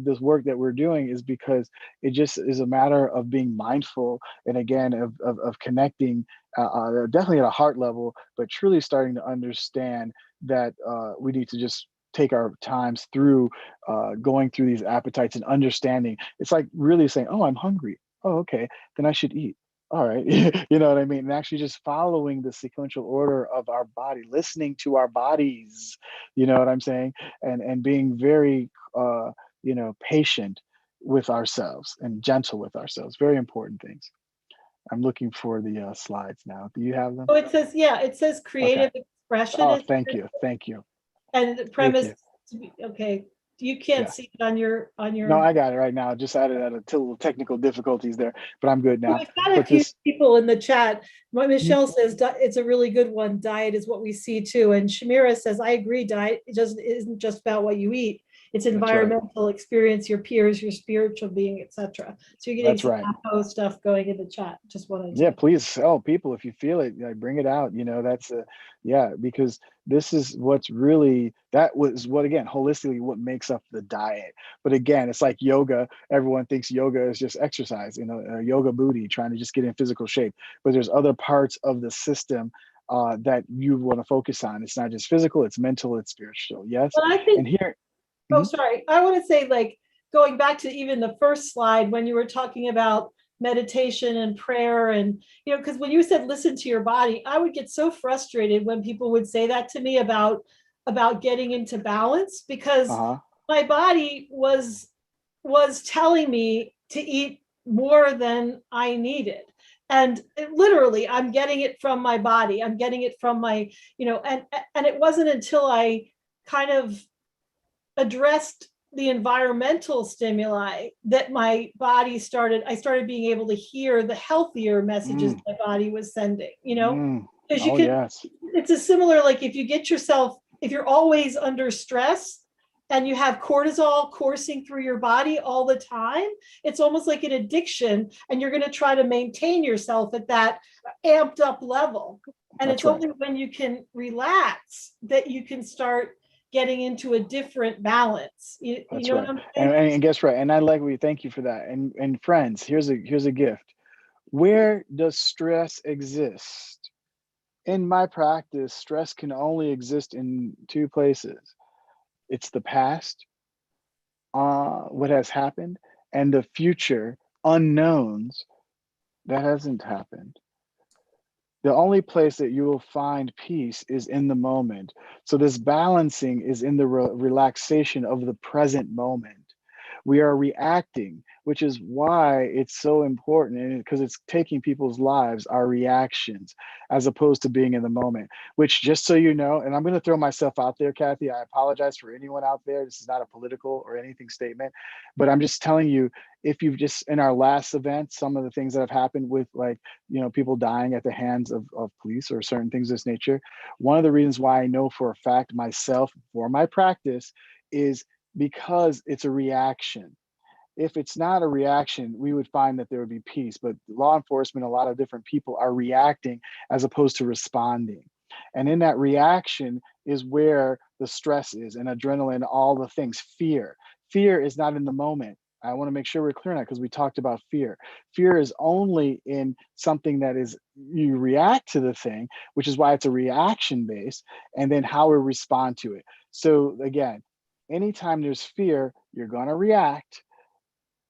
This work that we're doing is because it just is a matter of being mindful, and again, of connecting, definitely at a heart level, but truly starting to understand that we need to just take our times through going through these appetites and understanding. It's like really saying, "Oh, I'm hungry. Oh, okay, then I should eat." All right, you know what I mean? And actually just following the sequential order of our body, listening to our bodies. You know what I'm saying? And being very, patient with ourselves and gentle with ourselves. Very important things. I'm looking for the slides now. Do you have them? Oh, it says, yeah, it says Okay. creative expression Oh, is, thank you. Thank you. and the Thank premise you. to be, okay, you can't Yeah. see it on your No, I got it right now. Just added a little technical difficulties there, but I'm good Well, now. we've got a But few this, people in the chat. What Mhm. Michelle says, it's a really good one. Diet is what we see too. And Shamira says, I agree. Diet isn't just about what you eat. It's That's right. environmental experience, your peers, your spiritual being, etc. So you're getting That's some right. APO stuff going in the chat. Just wanted Yeah, to. please. Oh, people, if you feel it, bring it out. That's yeah, because this is what's really, that was what, again, holistically, what makes up the diet. But again, it's like yoga. Everyone thinks yoga is just exercise, yoga booty, trying to just get in physical shape. But there's other parts of the system that you want to focus on. It's not just physical, it's mental, it's spiritual. Yes. But I And think, here, oh, mhm, sorry. I want to say, like, going back to even the first slide when you were talking about meditation and prayer, and because when you said listen to your body, I would get so frustrated when people would say that to me about getting into balance, because uh-huh. my body was telling me to eat more than I needed. And literally, I'm getting it from my body. I'm getting it from my, and it wasn't until I kind of addressed the environmental stimuli that I started being able to hear the healthier messages Mm, my body was sending, mm. because you Oh, can, yes. it's a similar, like if you're always under stress and you have cortisol coursing through your body all the time, it's almost like an addiction, and you're going to try to maintain yourself at that amped up level. And That's it's right. only when you can relax that you can start getting into a different balance. You That's know what right. I'm And, saying? and guess what? And I like we thank you for that. And friends, here's a gift. Where does stress exist? In my practice, stress can only exist in two places. It's the past, what has happened, and the future unknowns that hasn't happened. The only place that you will find peace is in the moment. So this balancing is in the relaxation of the present moment. We are reacting, which is why it's so important, because it's taking people's lives, our reactions, as opposed to being in the moment. Which, just so you know, and I'm going to throw myself out there, Kathy, I apologize for anyone out there. This is not a political or anything statement, but I'm just telling you, if you've just, in our last event, some of the things that have happened with, like, people dying at the hands of police or certain things of this nature, one of the reasons why I know for a fact myself, for my practice, is because it's a reaction. If it's not a reaction, we would find that there would be peace. But law enforcement, a lot of different people are reacting as opposed to responding. And in that reaction is where the stress is, and adrenaline, all the things. Fear is not in the moment. I want to make sure we're clear on that, because we talked about fear. Fear is only in something that is, you react to the thing, which is why it's a reaction base, and then how we respond to it. So again, anytime there's fear, you're going to react.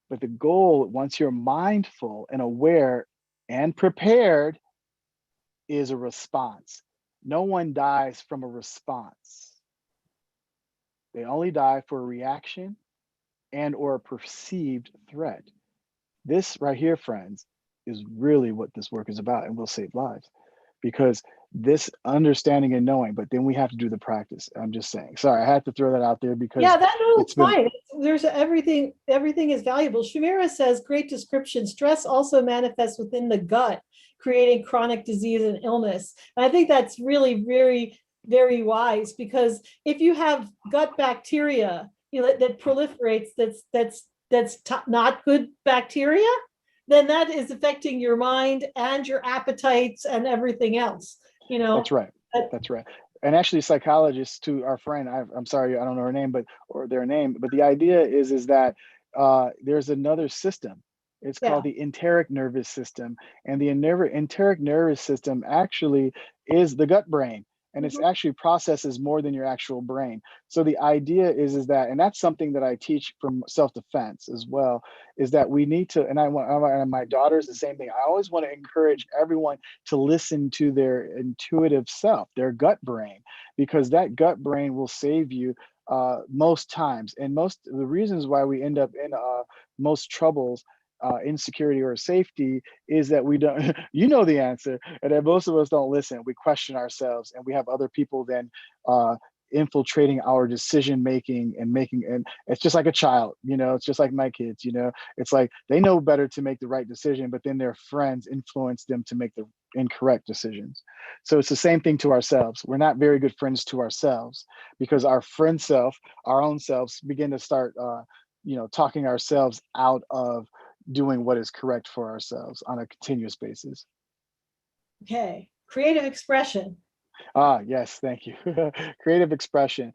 But the goal, once you're mindful and aware and prepared, is a response. No one dies from a response. They only die for a reaction and or a perceived threat. This right here, friends, is really what this work is about, and will save lives, because this understanding and knowing, but then we have to do the practice. I'm just saying. Sorry, I had to throw that out there because Yeah, that no, it's it's been, fine. There's everything is valuable. Shamira says, great description. Stress also manifests within the gut, creating chronic disease and illness. And I think that's really very, very wise, because if you have gut bacteria, that proliferates, not good bacteria, then that is affecting your mind and your appetites and everything else. that's right. That's right. And actually, psychologists, to our friend, I'm sorry, I don't know her name, or their name, but the idea is that there's another system. It's called Yeah. the enteric nervous system, and the enteric nervous system actually is the gut brain, and it's Mhm. actually processes more than your actual brain. So the idea is that, and that's something that I teach from self-defense as well, is that we need to, and and my daughter's the same thing. I always want to encourage everyone to listen to their intuitive self, their gut brain, because that gut brain will save you most times. And most the reasons why we end up in most troubles, insecurity or safety, is that we don't, you know the answer, and that most of us don't listen. We question ourselves, and we have other people then infiltrating our decision making and making, and it's just like a child, it's just like my kids, it's like they know better to make the right decision, but then their friends influence them to make the incorrect decisions. So it's the same thing to ourselves. We're not very good friends to ourselves, because our friend self, our own selves, begin to start talking ourselves out of doing what is correct for ourselves on a continuous basis. Okay. Creative expression. Yes, thank you. Creative expression,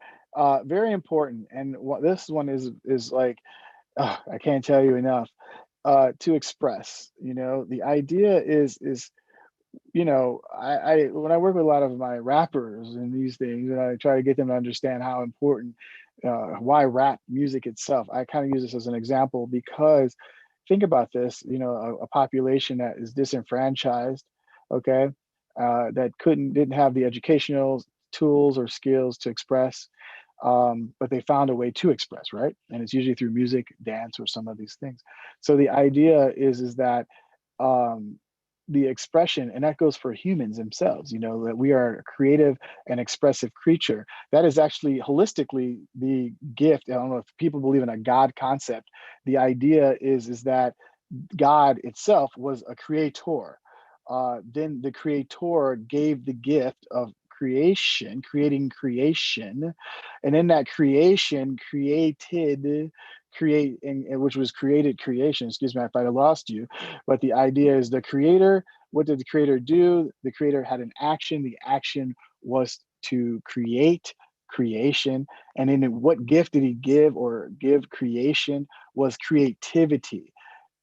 very important. And what this one is like, I can't tell you enough. To express, the idea is I when I work with a lot of my rappers and these things, and I try to get them to understand how important, why rap music itself. I kind of use this as an example, because think about this, a population that is disenfranchised, okay, that didn't have the educational tools or skills to express, but they found a way to express, right? And it's usually through music, dance, or some of these things. So the idea is that um, the expression, and that goes for humans themselves, that we are a creative and expressive creature. That is actually holistically the gift. I don't know if people believe in a God concept. The idea is that God itself was a creator. Then the creator gave the gift of creation, creating creation, and in that creation and which was created creation. Excuse me if I lost you, but the idea is the creator. What did the creator do? The creator had an action. The action was to create creation, and then what gift did he give, or give creation, was creativity.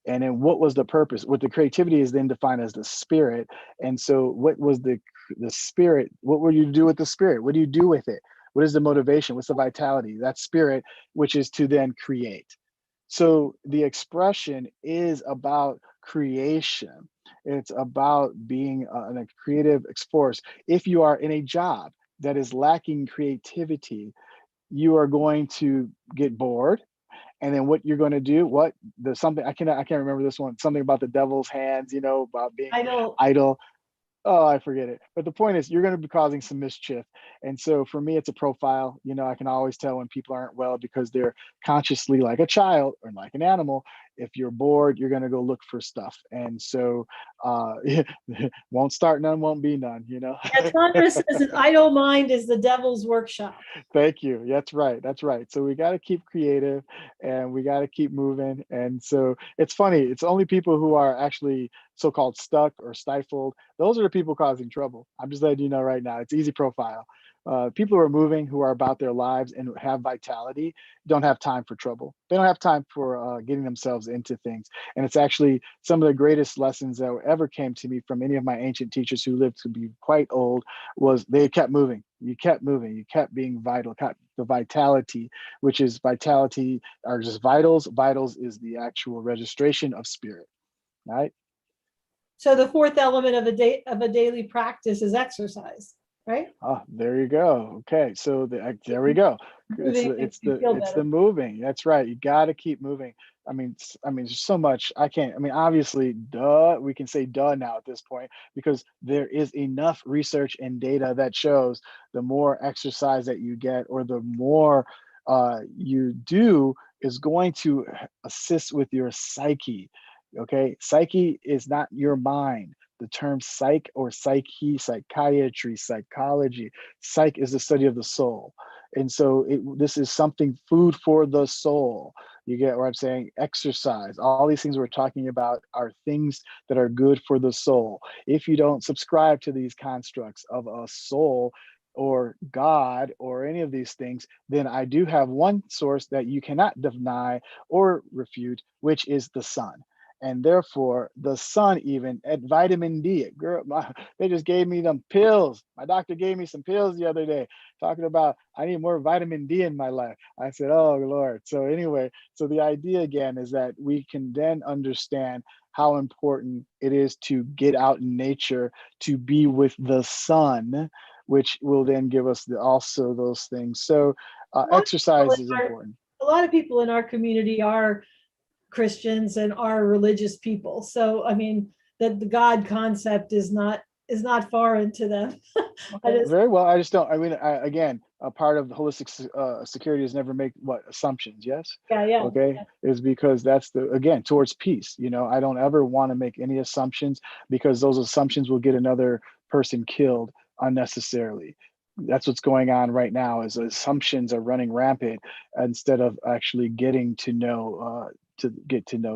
And then what was the purpose? What the creativity is then defined as the spirit. And so what was the spirit? What will you do with the spirit? What do you do with it? What is the motivation? What's the vitality? That spirit, which is to then create. So the expression is about creation. It's about being a creative force. If you are in a job that is lacking creativity, you are going to get bored. And then what you're going to do, there's something, I can't remember this one, something about the devil's hands, about being I know. idle. Oh, I forget it. But the point is, you're going to be causing some mischief. And so for me, it's a profile. I can always tell when people aren't well, because they're consciously, like a child or like an animal, If you're bored, you're going to go look for stuff. And so won't start none, won't be none, you know. Yeah, Chandra says an idle mind is the devil's workshop. Thank you. That's right. That's right. So we got to keep creative and we got to keep moving. And so it's funny. It's only people who are actually so-called stuck or stifled. Those are the people causing trouble. I'm just letting you know right now. It's easy profile. People who are moving, who are about their lives and have vitality, don't have time for trouble. They don't have time for getting themselves into things. And it's actually some of the greatest lessons that ever came to me from any of my ancient teachers who lived to be quite old was they kept moving. You kept moving. You kept being vital. The vitality, which is vitality, are just vitals. Vitals is the actual registration of spirit, right? So the fourth element of a daily practice is exercise, right? Oh, there you go. Okay, so there we go. Moving makes you feel It's better. the moving. That's right. You got to keep moving. I mean, there's so much I can't. I mean, obviously, duh. We can say duh now at this point because there is enough research and data that shows the more exercise that you get, or the more you do, is going to assist with your psyche. Okay, psyche is not your mind. The term psych or psyche, psychiatry, psychology, psych is the study of the soul. And so this is something, food for the soul. You get what I'm saying? Exercise, all these things we're talking about are things that are good for the soul. If you don't subscribe to these constructs of a soul or God or any of these things, then I do have one source that you cannot deny or refute, which is the sun. And therefore, the sun, even at vitamin D, girl, they just gave me them pills. My doctor gave me some pills the other day, talking about I need more vitamin D in my life. I said, oh Lord. So anyway, so the idea again is that we can then understand how important it is to get out in nature, to be with the sun, which will then give us also those things. So exercise is important. A lot of people in our community are Christians and are religious people. So I mean that the God concept is not foreign to them. Okay, very well. I just don't. I mean, again, a part of the holistic security is never make what assumptions. Yes. Yeah, yeah. Okay, is because that's the again towards peace. You know, I don't ever want to make any assumptions because those assumptions will get another person killed unnecessarily. That's what's going on right now. Is assumptions are running rampant instead of actually getting to know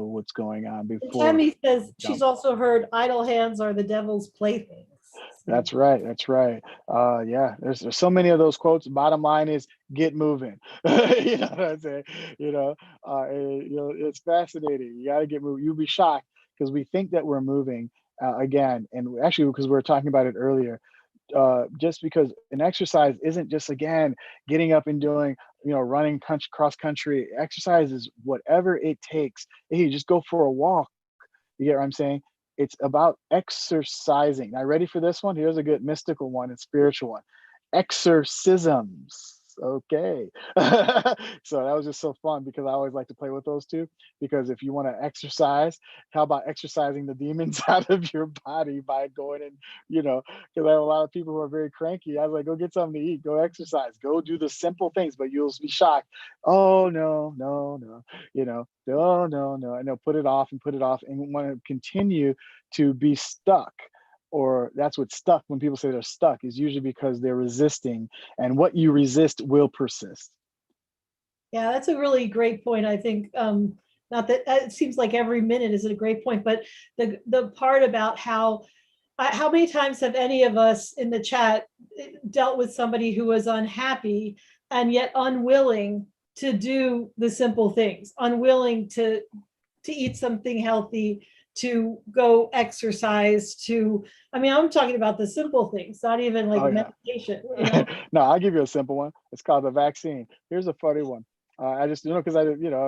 what's going on before Tammy says she's jump. also heard idle hands are the devil's playthings. So, That's right. That's right. Yeah, there's so many of those quotes. Bottom line is get moving. You know what I'm saying? You know, it's fascinating. You got to get moving. You'll be shocked because we think that we're moving again, and actually because we were talking about it earlier. Just because an exercise isn't just again getting up and doing running cross country. Exercise is whatever it takes. Hey, you just go for a walk. You get what I'm saying? It's about exercising. Now, ready for this one? Here's a good mystical one and spiritual one. Exorcisms. Okay. So that was just so fun because I always like to play with those two. Because if you want to exercise, how about exercising the demons out of your body by going and, because I have a lot of people who are very cranky. I was like, go get something to eat, go exercise, go do the simple things, but you'll be shocked. Oh, no, no, no, no, no, no. I know, put it off and put it off and want to continue to be stuck. Or that's what stuck, when people say they're stuck, is usually because they're resisting, and what you resist will persist. yeah, that's a really great point. I think not that it seems like every minute is a great point, but the part about how many times have any of us in the chat dealt with somebody who was unhappy and yet unwilling to do the simple things, unwilling to eat something healthy, to go exercise, I'm talking about the simple things, not even like Oh yeah. meditation, No, I'll give you a simple one. It's called the vaccine. Here's a funny one. I just, because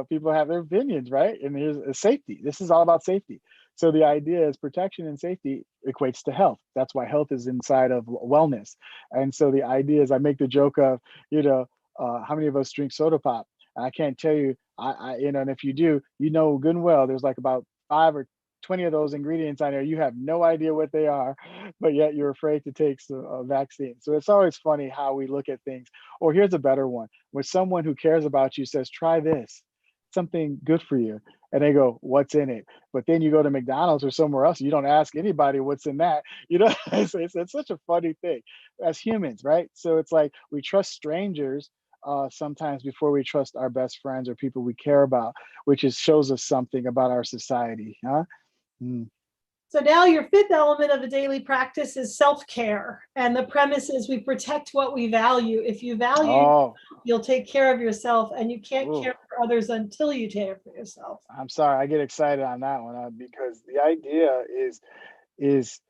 people have their opinions, right? And here's safety. This is all about safety. So the idea is protection and safety equates to health. That's why health is inside of wellness. And so the idea is, I make the joke of, how many of us drink soda pop? I can't tell you, and if you do, good and well, there's like about 5 or 20 of those ingredients on there. You have no idea what they are, but yet you're afraid to take a vaccine. So it's always funny how we look at things. Or here's a better one. When someone who cares about you says, try this, something good for you. And they go, what's in it? But then you go to McDonald's or somewhere else, you don't ask anybody what's in that. It's such a funny thing as humans, right? So it's like we trust strangers sometimes before we trust our best friends or people we care about, which is shows us something about our society, huh? Mm. So now your fifth element of the daily practice is self-care. And the premise is we protect what we value. If you value, Oh, you'll take care of yourself, and you can't ooh, care for others until you care for yourself. I'm sorry, I get excited on that one because the idea is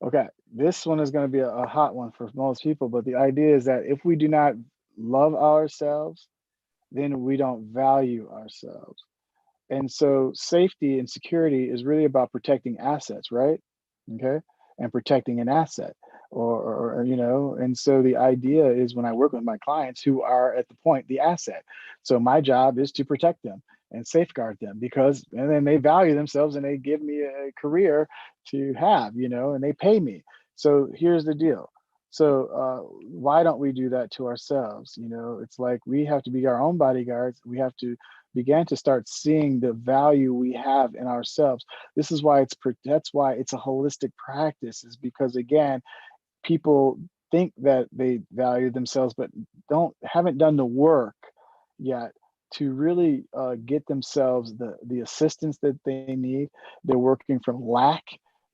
okay. This one is going to be a hot one for most people, but the idea is that if we do not love ourselves, then we don't value ourselves. And so safety and security is really about protecting assets, right? Okay. And protecting an asset and so the idea is when I work with my clients who are at the point, the asset. So my job is to protect them and safeguard them and then they value themselves and they give me a career to have, and they pay me. So here's the deal. So why don't we do that to ourselves? It's like we have to be our own bodyguards. We have to began to start seeing the value we have in ourselves. This is why that's why it's a holistic practice, is because again, people think that they value themselves, but haven't done the work yet to really get themselves the assistance that they need. They're working from lack,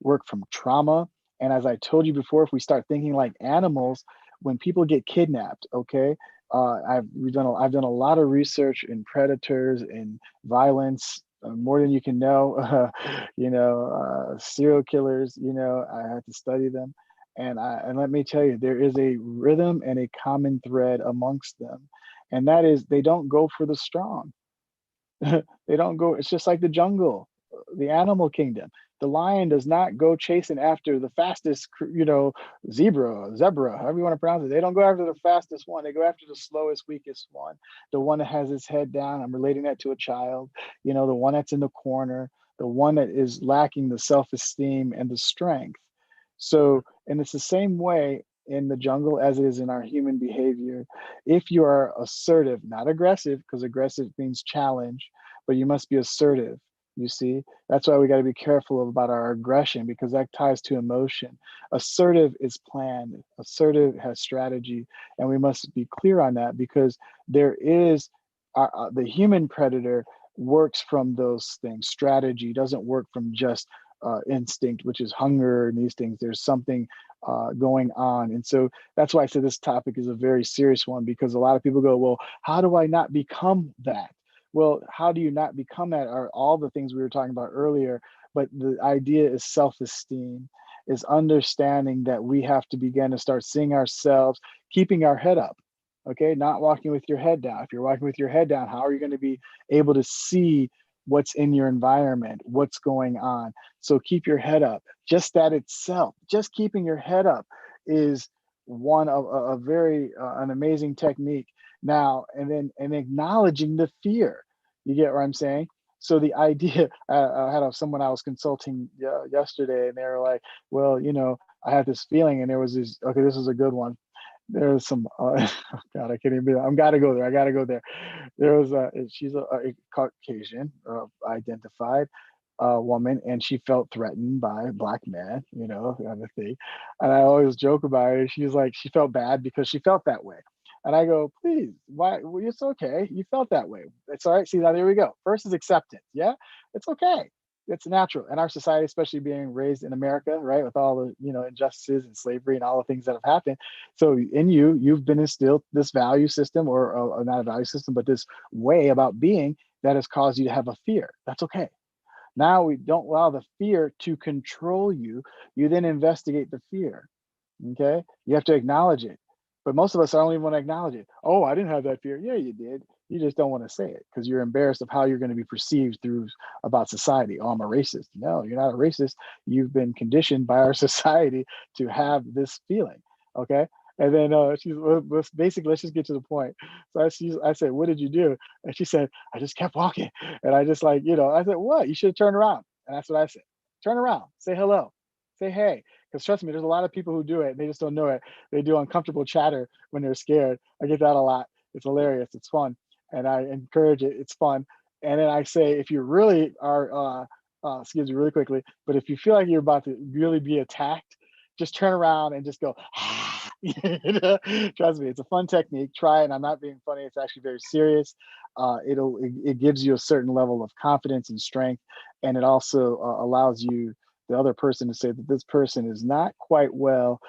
work from trauma. And as I told you before, if we start thinking like animals, when people get kidnapped, okay, I've done a lot of research in predators and violence, more than you can know. Serial killers. I had to study them, and let me tell you, there is a rhythm and a common thread amongst them, and that is they don't go for the strong. They don't go. It's just like the jungle, the animal kingdom. The lion does not go chasing after the fastest, zebra, however you want to pronounce it. They don't go after the fastest one. They go after the slowest, weakest one, the one that has his head down. I'm relating that to a child. The one that's in the corner, the one that is lacking the self-esteem and the strength. So, and it's the same way in the jungle as it is in our human behavior. If you are assertive, not aggressive, because aggressive means challenge, but you must be assertive. You see, that's why we got to be careful about our aggression, because that ties to emotion. Assertive is planned, assertive has strategy, and we must be clear on that, because there is the human predator works from those things. Strategy doesn't work from just instinct, which is hunger and these things. There's something going on. And so that's why I said this topic is a very serious one, because a lot of people go, well, how do I not become that? Well, how do you not become that are all the things we were talking about earlier. But the idea is self-esteem, is understanding that we have to begin to start seeing ourselves, keeping our head up. Okay, not walking with your head down. If you're walking with your head down, how are you going to be able to see what's in your environment, what's going on? So keep your head up. Just that itself, just keeping your head up is one of a very an amazing technique. Now and acknowledging the fear. You get what I'm saying? So the idea, I had someone I was consulting yesterday, and they were like, "Well, I had this feeling," and there was this. Okay, this is a good one. There's some. God, I can't even. I gotta go there. I gotta go there. There was she's a Caucasian identified woman, and she felt threatened by a black man, kind of thing. And I always joke about it. She's like, she felt bad because she felt that way. And I go, please, why? Well, it's okay. You felt that way. It's all right. See, now there we go. First is acceptance. Yeah, it's okay. It's natural. And our society, especially being raised in America, right, with all the injustices and slavery and all the things that have happened. So in you've been instilled this value system, or not a value system, but this way about being that has caused you to have a fear. That's okay. Now we don't allow the fear to control you. You then investigate the fear. Okay. You have to acknowledge it. But most of us don't even want to acknowledge it. Oh, I didn't have that fear. Yeah, you did. You just don't want to say it because you're embarrassed of how you're going to be perceived through about society. Oh, I'm a racist. No, you're not a racist. You've been conditioned by our society to have this feeling. Okay. And then basically, let's just get to the point. So I said, what did you do? And she said, I just kept walking. And I just I said, what? You should have turned around. And that's what I said. Turn around, say hello, say hey. Because trust me, there's a lot of people who do it. And they just don't know it. They do uncomfortable chatter when they're scared. I get that a lot. It's hilarious. It's fun. And I encourage it. It's fun. And then I say, if you really are, excuse me, really quickly, but if you feel like you're about to really be attacked, just turn around and just go, you know? Trust me, it's a fun technique. Try it. I'm not being funny. It's actually very serious. It gives you a certain level of confidence and strength, and it also allows you, the other person, to say that this person is not quite well,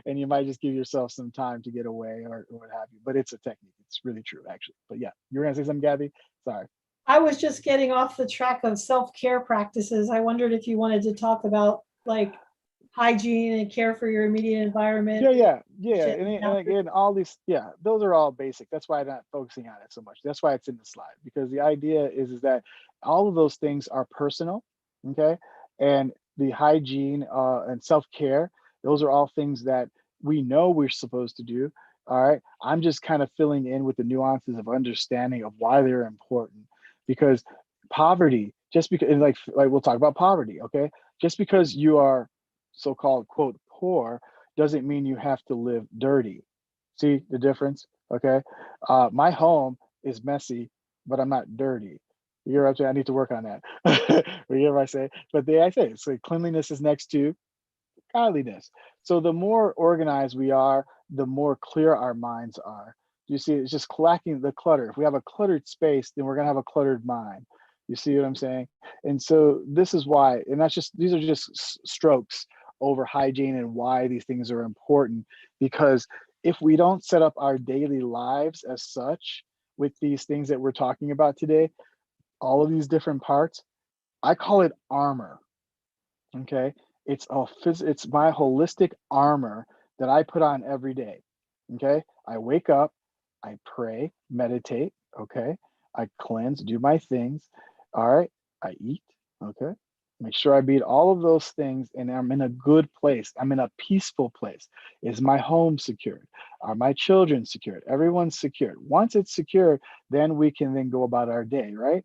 and you might just give yourself some time to get away, or what have you. But it's a technique. It's really true, actually. But yeah, you were gonna say something, Gabby? Sorry. I was just getting off the track of self-care practices. I wondered if you wanted to talk about like hygiene and care for your immediate environment. Yeah. And again, all these, yeah, those are all basic. That's why I'm not focusing on it so much. That's why it's in the slide, because the idea is that all of those things are personal, okay? And the hygiene and self-care, those are all things that we know we're supposed to do. All right. I'm just kind of filling in with the nuances of understanding of why they're important. Because poverty, just because, and like we'll talk about poverty, okay? Just because you are so-called quote poor doesn't mean you have to live dirty. See the difference? Okay. My home is messy, but I'm not dirty. You're up to, I need to work on that. You hear what I say? But I say it's like cleanliness is next to godliness. So the more organized we are, the more clear our minds are. You see, it's just collecting the clutter. If we have a cluttered space, then we're gonna have a cluttered mind. You see what I'm saying? And so this is why, and that's just, these are just strokes over hygiene and why these things are important. Because if we don't set up our daily lives as such with these things that we're talking about today, all of these different parts, I call it armor. Okay. It's my holistic armor that I put on every day. Okay. I wake up, I pray, meditate. Okay. I cleanse, do my things. All right. I eat. Okay. Make sure I beat all of those things, and I'm in a good place. I'm in a peaceful place. Is my home secured? Are my children secured? Everyone's secured. Once it's secured, then we can then go about our day, right?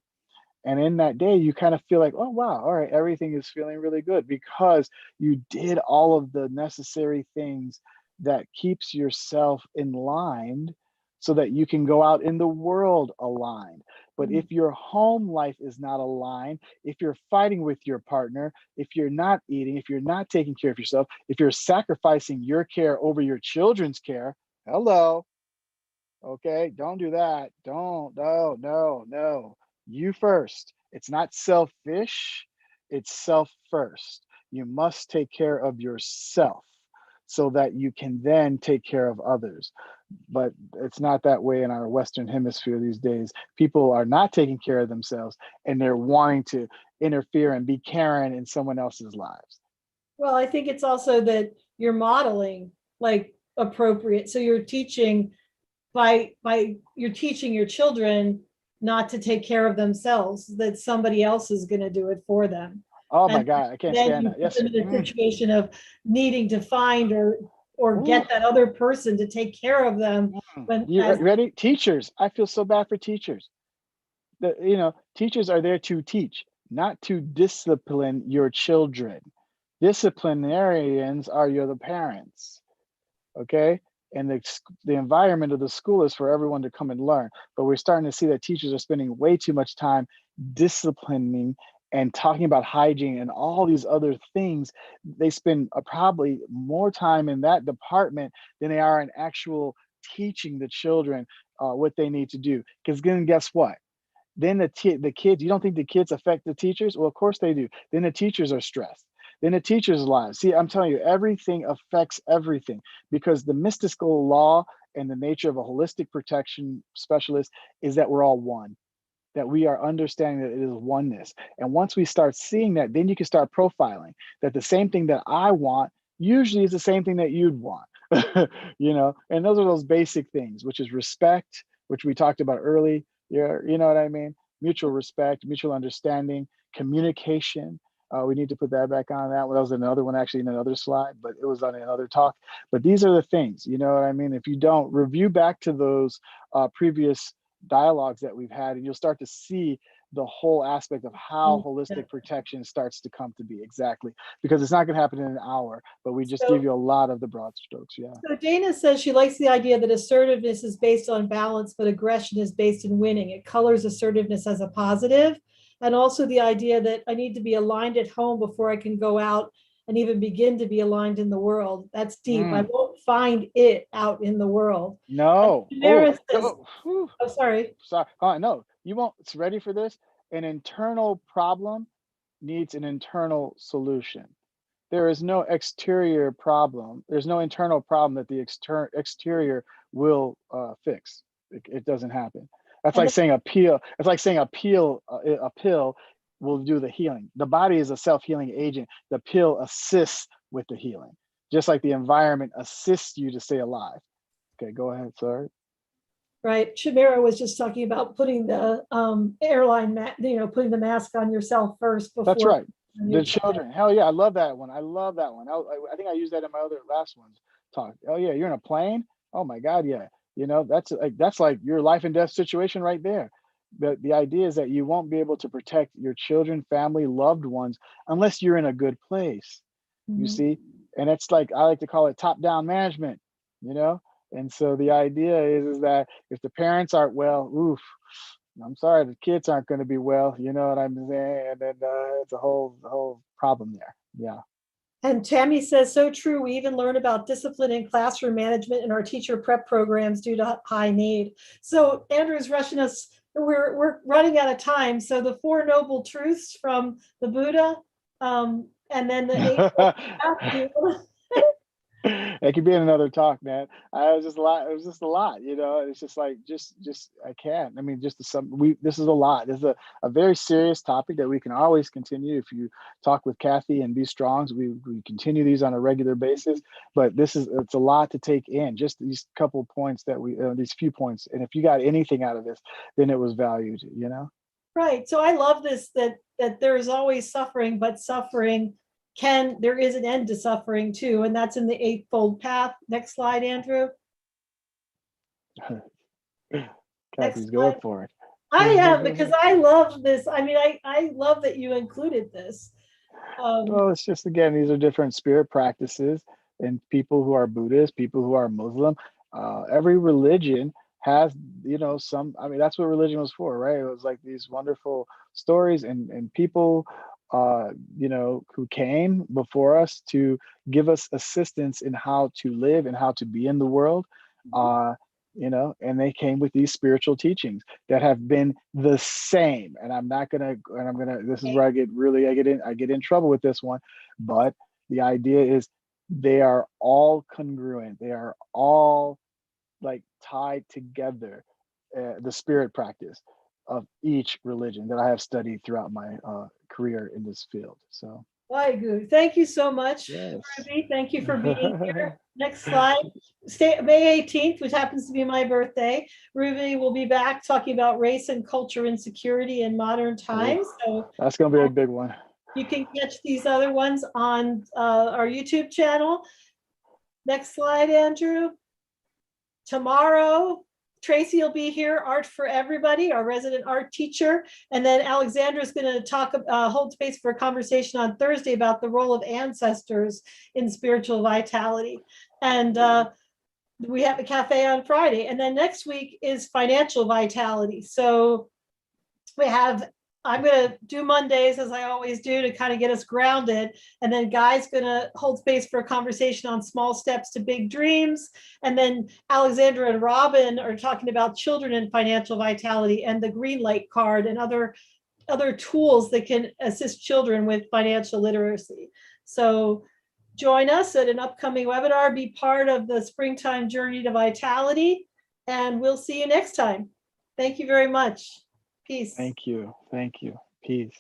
And in that day, you kind of feel like, oh, wow, all right, everything is feeling really good because you did all of the necessary things that keeps yourself in line so that you can go out in the world aligned. But if your home life is not aligned, if you're fighting with your partner, if you're not eating, if you're not taking care of yourself, if you're sacrificing your care over your children's care, hello, okay, don't do that. Don't, no, no, no. You first. It's not selfish, it's self first. You must take care of yourself so that you can then take care of others. But it's not that way in our Western hemisphere these days. People are not taking care of themselves, and they're wanting to interfere and be Karen in someone else's lives. Well, I think it's also that you're modeling like appropriate. So you're teaching by you're teaching your children not to take care of themselves, that somebody else is going to do it for them. Oh my And God, I can't then stand you that. put Yes. them in a Mm. situation of needing to find or Ooh. get that other person to take care of them when You as ready? Teachers. I feel so bad for teachers. Teachers are there to teach, not to discipline your children. Disciplinarians are the parents, okay? And the environment of the school is for everyone to come and learn. But we're starting to see that teachers are spending way too much time disciplining and talking about hygiene and all these other things. They spend probably more time in that department than they are in actual teaching the children what they need to do. Because then guess what? Then the kids, you don't think the kids affect the teachers? Well, of course they do. Then the teachers are stressed. Then the teachers' lives. See, I'm telling you, everything affects everything, because the mystical law and the nature of a holistic protection specialist is that we're all one, that we are understanding that it is oneness. And once we start seeing that, then you can start profiling that the same thing that I want usually is the same thing that you'd want. And those are those basic things, which is respect, which we talked about early. Yeah, you know what I mean? Mutual respect, mutual understanding, communication. We need to put that back on that one. That was another one actually in another slide, but it was on another talk. But these are the things, you know what I mean? If you don't review back to those previous dialogues that we've had, and you'll start to see the whole aspect of how holistic protection starts to come to be. Exactly. Because it's not going to happen in an hour, but we just give you a lot of the broad strokes. Yeah. So Dana says she likes the idea that assertiveness is based on balance, but aggression is based in winning. It colors assertiveness as a positive. And also the idea that I need to be aligned at home before I can go out and even begin to be aligned in the world. That's deep. I won't find it out in the world. No. Says, sorry. Sorry. No, you won't. It's ready for this. An internal problem needs an internal solution. There is no exterior problem. There's no internal problem that the exterior will fix. It doesn't happen. That's like saying a pill. It's like saying a pill will do the healing. The body is a self-healing agent. The pill assists with the healing, just like the environment assists you to stay alive. Okay, go ahead. Sorry. Right. Shamira was just talking about putting the airline, putting the mask on yourself first before. That's right. The children. Hell yeah. I love that one. I love that one. I think I used that in my other last one's talk. Oh yeah. You're in a plane. Oh my God. Yeah. That's like your life and death situation right there. The idea is that you won't be able to protect your children, family, loved ones, unless you're in a good place, you see? And it's like, I like to call it top-down management, And so the idea is that if the parents aren't well, oof, I'm sorry, the kids aren't going to be well. You know what I'm saying? And then it's a whole problem there. Yeah. And Tammy says, so true. We even learn about discipline and classroom management in our teacher prep programs due to high need. So Andrew's rushing us. We're running out of time. So the Four Noble Truths from the Buddha, and then the Eightfold. It could be in another talk, man. It was just a lot. It's just like, just I can't. I mean, this is a lot. This is a very serious topic that we can always continue. If you talk with Kathy and Be Strongs, we continue these on a regular basis. But it's a lot to take in. Just these couple points these few points. And if you got anything out of this, then it was valued. Right. So I love this that there is always suffering, but suffering there is an end to suffering too, and that's in the Eightfold Path. Next slide, Andrew. Kathy's going for it. I am, because I love this. I mean, I love that you included this. Well, it's just, again, these are different spirit practices, and people who are Buddhist, people who are Muslim, every religion has, some, I mean, that's what religion was for, right? It was like these wonderful stories and people who came before us to give us assistance in how to live and how to be in the world, and they came with these spiritual teachings that have been the same. And this is where I get in trouble with this one, but the idea is they are all congruent. They are all like tied together, the spirit practice of each religion that I have studied throughout my career in this field. So Waheguru. Thank you so much, yes. Ruby. Thank you for being here. Next slide. May 18th, which happens to be my birthday. Ruby will be back talking about race and culture insecurity in modern times. So that's going to be a big one. You can catch these other ones on our YouTube channel. Next slide, Andrew. Tomorrow, Tracy will be here, Art for Everybody, our resident art teacher. And then Alexandra is going to hold space for a conversation on Thursday about the role of ancestors in spiritual vitality. And we have a cafe on Friday. And then next week is financial vitality. So I'm going to do Mondays, as I always do, to kind of get us grounded. And then Guy's going to hold space for a conversation on small steps to big dreams. And then Alexandra and Robin are talking about children and financial vitality and the green light card and other tools that can assist children with financial literacy. So join us at an upcoming webinar. Be part of the Springtime Journey to Vitality. And we'll see you next time. Thank you very much. Peace. Thank you. Peace.